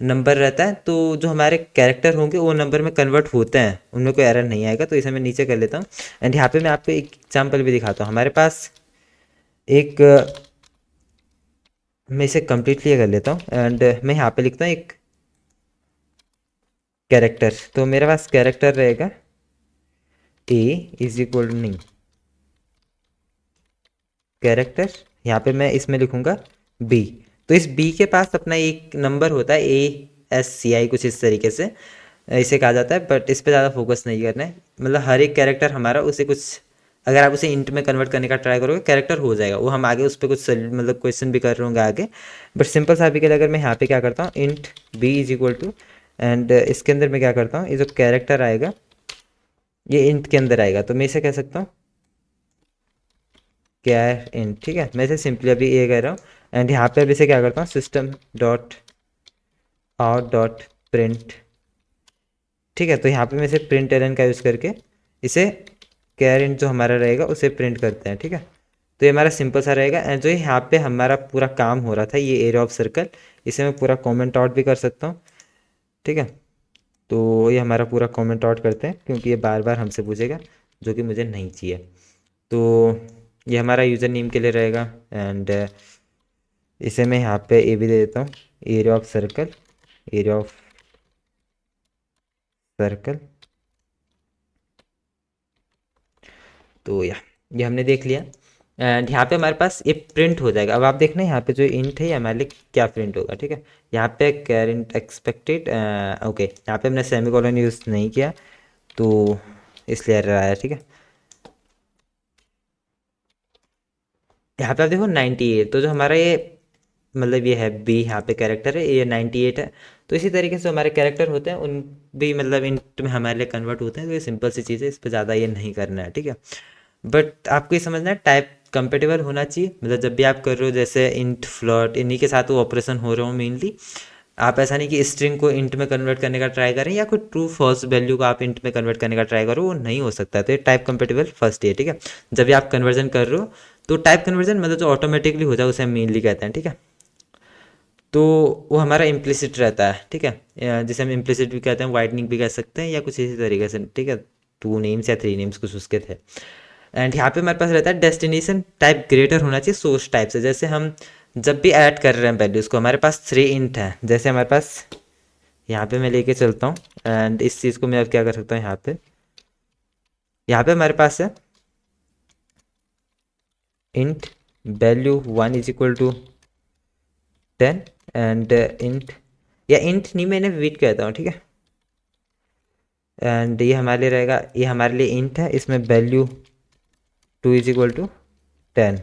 नंबर रहता है, तो जो हमारे कैरेक्टर होंगे वो नंबर में कन्वर्ट होते हैं, उनमें कोई एरर नहीं आएगा। तो इसे मैं नीचे कर लेता हूँ। एंड यहाँ पे मैं आपको एक एग्जाम्पल भी दिखाता हूँ। हमारे पास एक मैं इसे कम्प्लीटली कर लेता हूँ, एंड मैं यहाँ पे लिखता हूँ एक कैरेक्टर। तो मेरे पास कैरेक्टर रहेगा A इज इक्वल नहीं, कैरेक्टर, यहाँ पे मैं इसमें लिखूंगा B। तो इस B के पास अपना एक नंबर होता है ASCI, कुछ इस तरीके से इसे कहा जाता है, बट इस पे ज़्यादा फोकस नहीं करना है। मतलब हर एक कैरेक्टर हमारा उसे कुछ, अगर आप उसे इंट में कन्वर्ट करने का ट्राई करोगे कैरेक्टर हो जाएगा, वो हम आगे उस पर कुछ मतलब क्वेश्चन भी कर रहे होंगे आगे। बट सिंपल सा अभी के लिए अगर मैं यहाँ पे क्या करता हूँ, int B is equal to, and इसके अंदर मैं क्या करता हूँ, ये जो कैरेक्टर आएगा ये इंट के अंदर आएगा, तो मैं इसे कह सकता हूँ कैर इंट, ठीक है। मैं इसे सिंपली अभी ये कह रहा हूँ। एंड यहाँ पे अभी इसे क्या करता हूँ, system dot out dot print, ठीक है। तो यहाँ पे मैं इसे प्रिंट एलन का यूज़ करके इसे कैर इंट जो हमारा रहेगा उसे प्रिंट करते हैं, ठीक है। तो ये हमारा सिंपल सा रहेगा। एंड जो यहाँ पे हमारा पूरा काम हो रहा था, ये एरिया ऑफ सर्कल, इसे मैं पूरा कमेंट आउट भी कर सकता हूँ, ठीक है। तो ये हमारा पूरा कमेंट आउट करते हैं, क्योंकि ये बार बार हमसे पूछेगा, जो कि मुझे नहीं चाहिए। तो ये हमारा यूज़र नेम के लिए रहेगा। एंड इसे मैं यहाँ पे ए भी दे देता हूँ, area of circle, area of circle. तो ये हमने देख लिया। एंड यहाँ पे हमारे पास ये प्रिंट हो जाएगा। अब आप देखना यहाँ पे जो इंट है ये हमारे लिए क्या प्रिंट होगा, ठीक है। यहाँ पे करेंट एक्सपेक्टेड, ओके, यहाँ पे हमने सेमीकोलन यूज़ नहीं किया तो इसलिए एरर आया, ठीक है। यहाँ पे आप देखो 98, तो जो हमारा ये मतलब ये है बी, यहाँ पे कैरेक्टर है, ये 98 है। तो इसी तरीके से हमारे कैरेक्टर होते हैं, उन भी मतलब इंट में हमारे लिए कन्वर्ट होते हैं। तो ये सिंपल सी चीज़ है, इस पर ज़्यादा ये नहीं करना है, ठीक है। बट आपको ये समझना है टाइप कंपेटेबल होना चाहिए, मतलब जब भी आप कर रहे हो, जैसे इंट फ्लोट, इन्हीं के साथ वो ऑपरेशन हो रहे हो मेनली। आप ऐसा नहीं कि स्ट्रिंग को इंट में कन्वर्ट करने का ट्राई करें, या कोई ट्रू फॉल्स वैल्यू को आप इंट में कन्वर्ट करने का ट्राई करो, वो नहीं हो सकता। तो ये टाइप कंपेटेबल फर्स्ट ये, ठीक है। जब भी आप कन्वर्जन कर रहे हो, तो टाइप कन्वर्जन मतलब जो ऑटोमेटिकली हो जाए उसे हम मेनली कहते हैं, ठीक है। तो वो हमारा इम्प्लिसिट रहता है, ठीक है, जिसे हम इम्प्लिसिट भी कहते हैं, वाइडनिंग भी कह सकते हैं, या कुछ इसी तरीके से, ठीक है। 2 नेम्स या 3 नेम्स कुछ उसके थे। एंड यहाँ पे हमारे पास रहता है डेस्टिनेशन टाइप ग्रेटर होना चाहिए सोर्स टाइप से। जैसे हम जब भी ऐड कर रहे हैं वैल्यूज़ को, हमारे पास 3 इंट है, जैसे हमारे पास यहाँ पे मैं लेके चलता हूँ। एंड इस चीज़ को मैं अब क्या कर सकता हूँ, यहाँ पे हमारे पास है int value 1 is equal to 10, and int, या इंट नहीं, मैंने वेट कहता हूँ, ठीक है। एंड ये हमारे लिए रहेगा, ये हमारे लिए इंट है, इसमें value 2 is equal to 10।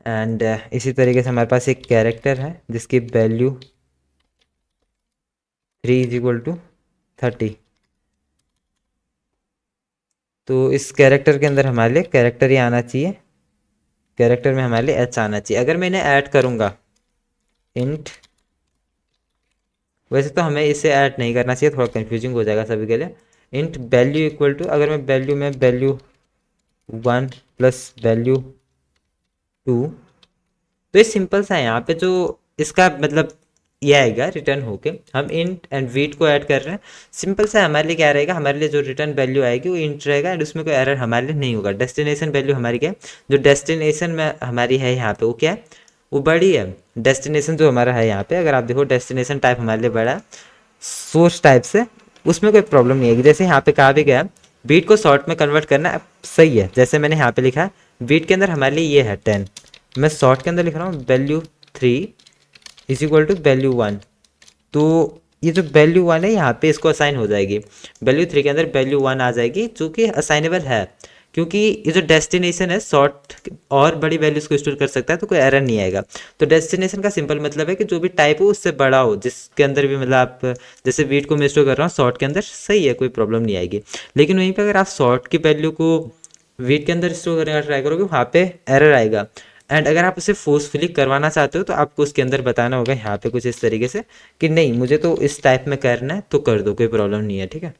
And इसी तरीके से हमारे पास एक कैरेक्टर है जिसकी वैल्यू 3 इज इक्वल टू 30। तो इस कैरेक्टर के अंदर हमारे लिए कैरेक्टर ही आना चाहिए, कैरेक्टर में हमारे लिए एच आना चाहिए। अगर मैं इन्हें ऐड करूँगा इंट, वैसे तो हमें इसे ऐड नहीं करना चाहिए, थोड़ा कंफ्यूजिंग हो जाएगा सभी के लिए। इंट वैल्यू इक्वल टू, अगर मैं वैल्यू 1 प्लस वैल्यू 2, तो ये सिंपल सा है। यहाँ पे जो इसका मतलब ये आएगा रिटर्न होके, हम इंट एंड वेट को ऐड कर रहे हैं। सिंपल सा हमारे लिए क्या रहेगा, हमारे लिए जो रिटर्न वैल्यू आएगी वो इंट रहेगा, एंड उसमें कोई एरर हमारे लिए नहीं होगा। डेस्टिनेशन वैल्यू हमारी क्या है, जो डेस्टिनेशन में हमारी है यहाँ पे, वो क्या है, वो बड़ी है। डेस्टिनेशन जो हमारा है यहाँ पे, अगर आप देखो डेस्टिनेशन टाइप हमारे लिए बड़ा है सोर्स टाइप से, उसमें कोई प्रॉब्लम नहीं आएगी। जैसे यहाँ पे कहा भी गया बीट को शॉर्ट में कन्वर्ट करना सही है, जैसे मैंने यहाँ पे लिखा है बीट के अंदर हमारे लिए ये है 10, मैं शॉर्ट के अंदर लिख रहा हूँ value 3 is equal to value 1। तो ये जो वैल्यू 1 है यहाँ पे इसको असाइन हो जाएगी, वैल्यू 3 के अंदर वैल्यू 1 आ जाएगी जो कि असाइनेबल है, क्योंकि ये जो डेस्टिनेशन है शॉर्ट और बड़ी वैल्यूज को स्टोर कर सकता है तो कोई एरर नहीं आएगा। तो डेस्टिनेशन का सिंपल मतलब है कि जो भी टाइप हो उससे बड़ा हो, जिसके अंदर भी मतलब आप जैसे वीट को मैं स्टोर कर रहा हूँ शॉर्ट के अंदर, सही है, कोई प्रॉब्लम नहीं आएगी। लेकिन वहीं पर अगर आप शॉर्ट की वैल्यू को वीट के अंदर स्टोर करने का ट्राई करोगे वहाँ पे एरर आएगा। एंड अगर आप उसे फोर्सफुली करवाना चाहते हो तो आपको उसके अंदर बताना होगा यहाँ पे कुछ इस तरीके से कि नहीं मुझे तो इस टाइप में करना है तो कर दो, कोई प्रॉब्लम नहीं है, ठीक है।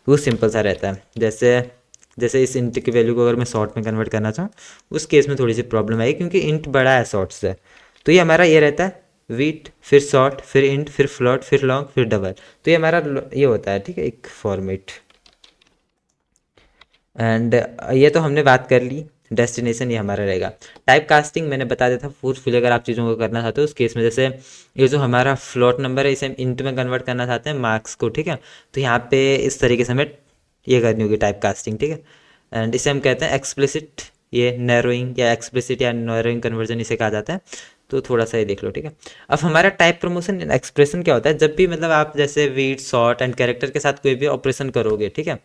वो सिंपल सा रहता है। जैसे जैसे इस इंट की वैल्यू को अगर मैं शॉर्ट में कन्वर्ट करना चाहूँ उस केस में थोड़ी सी प्रॉब्लम आएगी क्योंकि इंट बड़ा है शॉर्ट से। तो ये हमारा ये रहता है वीट, फिर शॉर्ट, फिर इंट, फिर फ्लोट, फिर लॉन्ग, फिर डबल। तो ये हमारा ये होता है, ठीक है, एक फॉर्मेट। एंड ये तो हमने बात कर ली, डेस्टिनेशन ये हमारा रहेगा। टाइप कास्टिंग मैंने बता दिया था फोर्सफुली अगर आप चीज़ों को करना चाहते हो उस केस में। जैसे ये जो हमारा फ्लोट नंबर है इसे हम इंट में कन्वर्ट करना चाहते हैं मार्क्स को, ठीक है, तो यहाँ पे इस तरीके से हमें ये करनी होगी टाइप कास्टिंग, ठीक है। एंड इसे हम कहते हैं एक्सप्लिसिट, ये नैरोइंग या एक्सप्लिसिट या नैरोइंग कन्वर्जन इसे कहा जाता है। तो थोड़ा सा ये देख लो, ठीक है। अब हमारा टाइप प्रमोशन एक्सप्रेशन क्या होता है, जब भी मतलब आप जैसे वीट, शॉर्ट एंड कैरेक्टर के साथ कोई भी ऑपरेशन करोगे, ठीक है,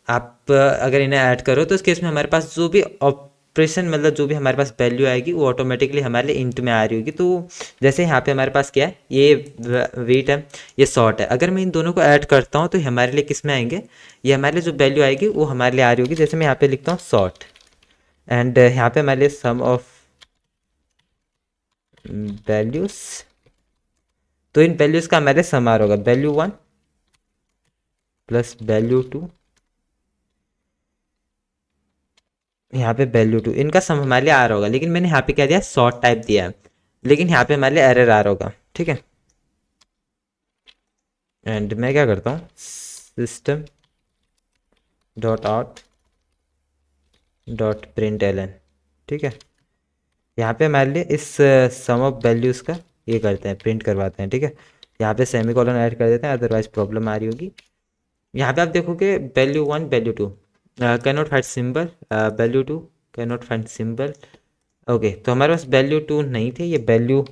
आप अगर इन्हें ऐड करो तो इस केस में हमारे पास जो भी ऑपरेशन मतलब जो भी हमारे पास वैल्यू आएगी वो ऑटोमेटिकली हमारे लिए इंट में आ रही होगी। तो जैसे यहाँ पे हमारे पास क्या है, ये वेट है, ये शॉर्ट है, अगर मैं इन दोनों को ऐड करता हूँ तो हमारे लिए किस में आएंगे, ये हमारे लिए जो वैल्यू आएगी वो हमारे लिए आ रही होगी। जैसे मैं यहाँ पे लिखता हूँ शॉर्ट एंड यहाँ पे हमारे लिए सम ऑफ वैल्यूज, तो इन वैल्यूज का हमारे सम आ रहा होगा वैल्यू 1 प्लस वैल्यू 2, यहाँ पे वैल्यू 2, इनका सम हमारे लिए आ रहा होगा। लेकिन मैंने यहाँ पे क्या दिया, शॉर्ट टाइप दिया है, लेकिन यहाँ पे हमारे लिए एरर आ रहा होगा, ठीक है। एंड मैं क्या करता हूँ, system dot out dot print l n, ठीक है, यहाँ पे हमारे लिए इस सम ऑफ वैल्यूज़ का ये करते हैं, प्रिंट करवाते हैं, ठीक है। यहाँ पे सेमी कॉलन ऐड कर देते हैं, अदरवाइज प्रॉब्लम आ रही होगी। यहाँ पे आप देखोगे value 1 value 2 can not find symbol, value 2 can not find symbol. Okay, तो हमारे पास वैल्यू 2 नहीं थे, ये वैल्यू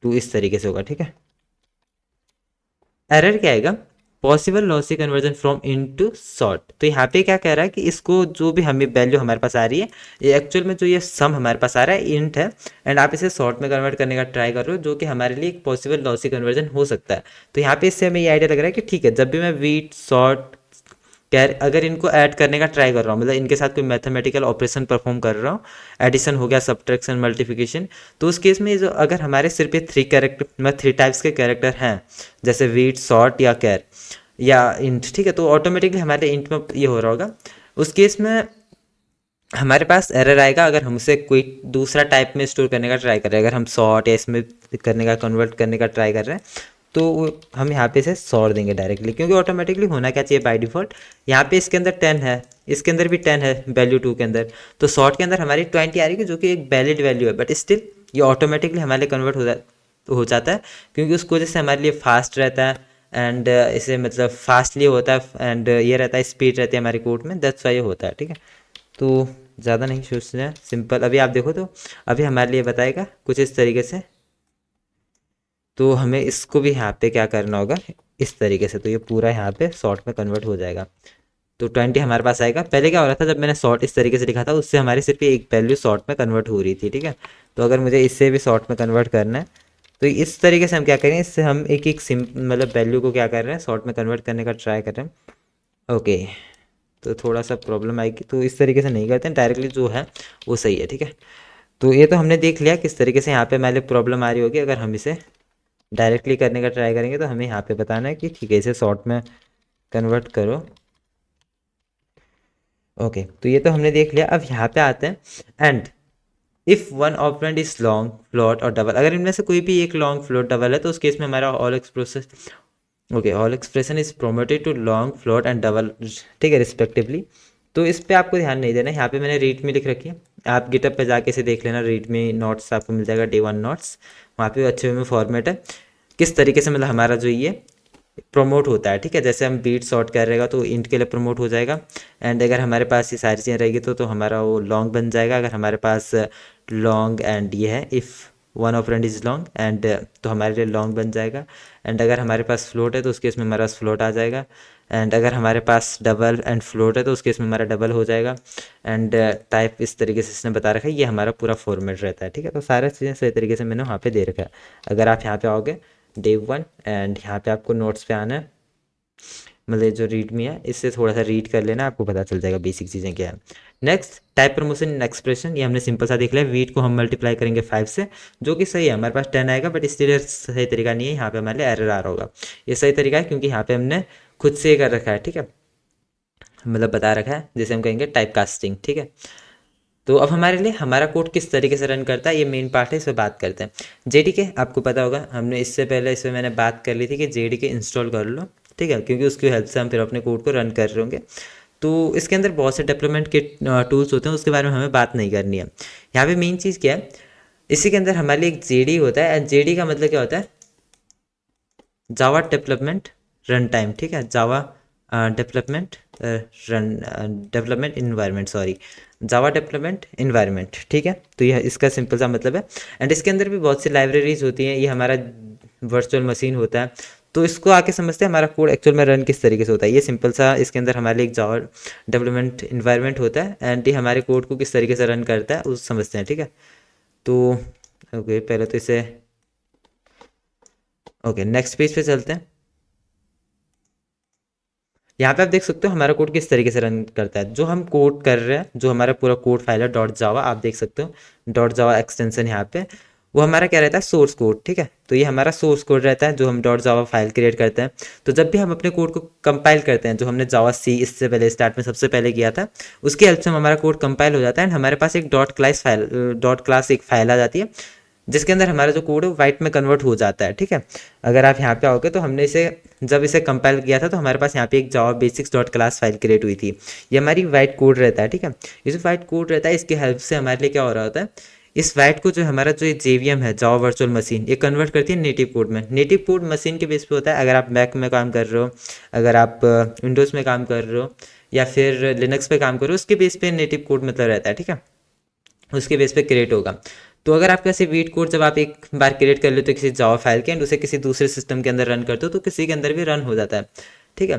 2 इस तरीके से होगा, ठीक है। एरर क्या आएगा, possible lossy conversion from into short. तो यहाँ पे क्या कह रहा है कि इसको जो भी हमें वैल्यू हमारे पास आ रही है, ये एक्चुअल में जो ये सम हमारे पास आ रहा है इंट है, एंड आप इसे शॉर्ट में कन्वर्ट करने का ट्राई कर रहे हो जो कि हमारे लिए एक पॉसिबल लॉसी कन्वर्जन हो सकता है। तो यहाँ पे इससे हमें ये आइडिया लग रहा है कि ठीक है, जब भी मैं वीट, शॉर्ट, कैर अगर इनको ऐड करने का ट्राई कर रहा हूँ, मतलब इनके साथ कोई मैथमेटिकल ऑपरेशन परफॉर्म कर रहा हूँ, एडिशन हो गया, सब्ट्रैक्शन, मल्टीप्लिकेशन, तो उस केस में ये जो अगर हमारे सिर्फ ये 3 कैरेक्टर मतलब 3 टाइप्स के कैरेक्टर हैं जैसे वीट, शॉर्ट या कैर या इंट, ठीक है, तो ऑटोमेटिकली हमारे इंट में ये हो रहा होगा। उस केस में हमारे पास एरर आएगा अगर हम उसे कोई दूसरा टाइप में स्टोर करने का ट्राई कर रहे हैं, अगर हम शॉर्ट या इसमें करने का कन्वर्ट करने का ट्राई कर रहे हैं तो हम यहाँ पे इसे सॉर्ट देंगे डायरेक्टली, क्योंकि ऑटोमेटिकली होना क्या चाहिए बाय डिफ़ॉल्ट, यहाँ पे इसके अंदर 10 है, इसके अंदर भी 10 है वैल्यू 2 के अंदर, तो शॉर्ट के अंदर हमारी 20 आ रही है जो कि एक वैलिड वैल्यू है, बट स्टिल ये ऑटोमेटिकली हमारे लिए कन्वर्ट हो जाता है, क्योंकि उसको जैसे हमारे लिए फास्ट रहता है एंड इसे मतलब फास्टली होता है एंड ये रहता है स्पीड रहती है हमारी कोड में, दैट्स वाई ये होता है, ठीक है। तो ज़्यादा नहीं सोचना है, सिंपल। अभी आप देखो तो अभी हमारे लिए बताएगा कुछ इस तरीके से, तो हमें इसको भी यहाँ पे क्या करना होगा इस तरीके से, तो ये पूरा यहाँ पे शॉर्ट में कन्वर्ट हो जाएगा। तो 20 हमारे पास आएगा। पहले क्या हो रहा था, जब मैंने शॉर्ट इस तरीके से लिखा था उससे हमारी सिर्फ एक वैल्यू शॉर्ट में कन्वर्ट हो रही थी, ठीक है। तो अगर मुझे इससे भी शॉर्ट में कन्वर्ट करना है तो इस तरीके से हम क्या करेंगे, इससे हम एक एक सिम मतलब वैल्यू को क्या कर रहे हैं, शॉर्ट में कन्वर्ट करने का ट्राई कर रहे हैं। ओके, तो थोड़ा सा प्रॉब्लम आएगी, तो इस तरीके से नहीं करते हैं, डायरेक्टली जो है वो सही है, ठीक है। तो ये तो हमने देख लिया किस तरीके से यहाँ पे हमारे प्रॉब्लम आ रही होगी। अगर हम इसे डायरेक्टली करने का ट्राई करेंगे तो हमें यहाँ पे बताना है कि ठीक है इसे शॉर्ट में कन्वर्ट करो। ओके, तो ये तो हमने देख लिया। अब यहाँ पे आते हैं and if one operand is long, float और डबल, अगर इनमें से कोई भी एक लॉन्ग, फ्लोट, डबल है तो उस केस में हमारा all expression, okay, all expression is promoted to long, float and double, ठीक है, रिस्पेक्टिवली। तो इस पे आपको ध्यान नहीं देना है, यहाँ पे मैंने रीड में लिख रखी है, आप गिटअप पे जाके इसे देख लेना, रीड में नोट्स आपको मिल जाएगा, डे 1 नोट्स, वहाँ पे अच्छे में फॉर्मेट है किस तरीके से मतलब हमारा जो ये प्रमोट होता है, ठीक है। जैसे हम बीट सॉर्ट कर रहेगा तो इंट के लिए प्रमोट हो जाएगा, एंड अगर हमारे पास ये सारी चीज़ें रहेगी तो हमारा वो लॉन्ग बन जाएगा। अगर हमारे पास लॉन्ग एंड ये है if one operand is long and, तो हमारे लिए लॉन्ग बन जाएगा। एंड अगर हमारे पास फ्लोट है तो उस केस में हमारा फ्लोट आ जाएगा। एंड अगर हमारे पास डबल एंड फ्लोट है तो उस केस में हमारा डबल हो जाएगा। एंड टाइप इस तरीके से इसने बता रखा है, ये हमारा पूरा फॉर्मेट रहता है, ठीक है। तो सारी चीज़ें सही तरीके से मैंने वहाँ पे दे रखा है। अगर आप यहाँ पे आओगे day 1 एंड यहाँ पे आपको नोट्स पे आना है, मतलब जो रीड में है इससे थोड़ा सा रीड कर लेना, आपको पता चल जाएगा बेसिक चीज़ें क्या है। नेक्स्ट टाइप प्रमोशन एक्सप्रेशन, ये हमने सिंपल सा देख लिया। वीट को हम मल्टीप्लाई करेंगे 5 से, जो कि सही है, हमारे पास 10 आएगा, बट स्टिल सही तरीका नहीं है, यहाँ पे हमारे लिए एरर आ रहा होगा। ये सही तरीका है क्योंकि यहाँ पे हमने खुद से कर रखा है, ठीक है, मतलब बता रखा है, जैसे हम कहेंगे टाइप कास्टिंग, ठीक है। तो अब हमारे लिए हमारा कोड किस तरीके से रन करता है, ये मेन पार्ट है, इस पर बात करते हैं। जेडीके आपको पता होगा, हमने इससे पहले इसमें मैंने बात कर ली थी कि जेडीके इंस्टॉल कर लो, ठीक है, क्योंकि उसकी हेल्प से हम फिर अपने कोड को रन कर रहे होंगे। तो इसके अंदर बहुत से डेवलपमेंट के टूल्स होते हैं, उसके बारे में हमें बात नहीं करनी है। यहाँ पे मेन चीज़ क्या है, इसी के अंदर हमारे लिए एक जेडी होता है, एंड जेडी का मतलब क्या होता है, जावा डेवलपमेंट रन टाइम, ठीक है, Java development development environment, sorry, Java development environment, ठीक है। तो यह इसका सिंपल सा मतलब है। एंड इसके अंदर भी बहुत सी लाइब्रेरीज होती हैं, ये हमारा वर्चुअल मशीन होता है। तो इसको आके समझते हैं हमारा कोड एक्चुअल में रन किस तरीके से होता है। ये सिंपल सा इसके अंदर हमारे लिए एक जावा डेवलपमेंट इन्वायरमेंट होता है, एंड ये हमारे कोड को किस तरीके से रन करता है उस समझते हैं, ठीक है। तो ओके, पहले तो इसे ओके नेक्स्ट पेज पे चलते हैं। यहाँ पे आप देख सकते हो हमारा कोड किस तरीके से रन करता है। जो हम कोड कर रहे हैं, जो हमारा पूरा कोड फाइल है डॉट जावा, आप देख सकते हो डॉट जावा एक्सटेंशन यहाँ पे, वो हमारा क्या रहता है, सोर्स कोड, ठीक है। तो ये हमारा सोर्स कोड रहता है जो हम डॉट जावा फाइल क्रिएट करते हैं। तो जब भी हम अपने कोड को कंपाइल करते हैं, जो हमने जावा सी इससे पहले स्टार्ट में सबसे पहले किया था, उसकी हेल्प से हमारा कोड कंपाइल हो जाता है, एंड हमारे पास एक डॉट क्लास एक फाइल आ जाती है, जिसके अंदर हमारा जो कोड है वाइट में कन्वर्ट हो जाता है, ठीक है। अगर आप यहाँ पे आओगे तो हमने इसे जब इसे कंपाइल किया था तो हमारे पास यहाँ पे एक Java basics dot class file create हुई थी। ये हमारी वाइट कोड रहता है, ठीक है। ये जो वाइट कोड रहता है इसकी हेल्प से हमारे लिए क्या हो रहा होता है, इस वाइट को जो हमारा जो जेवीएम है जावा वर्चुअल मशीन, ये कन्वर्ट करती है नेटिव कोड में। नेटिव कोड मशीन के बेस पे होता है, अगर आप मैक में काम कर रहे हो, अगर आप विंडोज़ में काम कर रहे हो, या फिर लिनक्स पे काम कर रहे हो, उसके बेस पे नेटिव कोड मतलब रहता है, ठीक है, उसके बेस पे क्रिएट होगा। तो अगर आपका ऐसे वीट कोड जब आप एक बार क्रिएट कर लेते हो किसी जावा फाइल के, एंड उसे किसी दूसरे सिस्टम के अंदर रन करते हो, तो किसी के अंदर भी रन हो जाता है, ठीक है।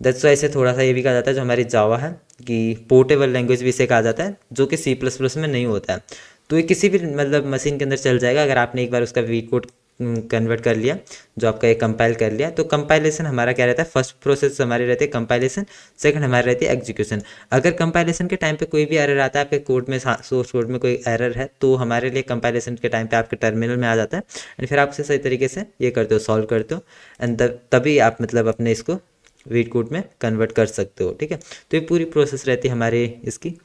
दैट्स वाई इसे थोड़ा सा ये भी कहा जाता है, जो हमारी जावा है कि पोर्टेबल लैंग्वेज भी इसे कहा जाता है, जो कि सी प्लस प्लस में नहीं होता है। तो ये किसी भी मतलब मशीन के अंदर चल जाएगा अगर आपने एक बार उसका वीट कोड कन्वर्ट कर लिया, जो आपका एक कंपाइल कर लिया। तो कंपाइलेशन हमारा क्या रहता है, फर्स्ट प्रोसेस हमारी रहती है कंपाइलेशन, सेकंड हमारी रहती है एग्जीक्यूशन। अगर कंपाइलेशन के टाइम पे कोई भी एरर आता है आपके कोड में, सोर्स कोड में कोई एरर है, तो हमारे लिए कंपाइलेशन के टाइम पे आपके टर्मिनल में आ जाता है, एंड फिर आप उसे सही तरीके से ये करते हो, सॉल्व करते हो, एंड तभी आप मतलब अपने इसको वीट कोड में कन्वर्ट कर सकते हो, ठीक है। तो ये पूरी प्रोसेस रहती है हमारी इसकी,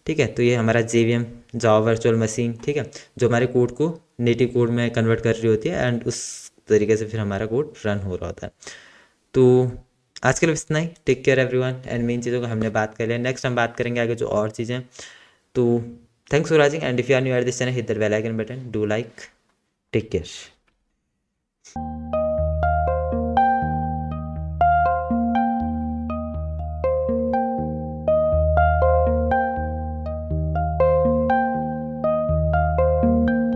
ठीक है। तो ये हमारा जेवीएम जावा वर्चुअल मशीन, ठीक है, जो हमारे कोड को नेटिव कोड में कन्वर्ट कर रही होती है, एंड उस तरीके से फिर हमारा कोड रन हो रहा होता है। तो आज के लिए इतना ही। Take care everyone, and main चीज़ों को हमने बात कर लिया, नेक्स्ट हम बात करेंगे आगे जो और चीज़ें। तो thanks for watching, and if you are new at this channel hit the bell icon button, do like, take care.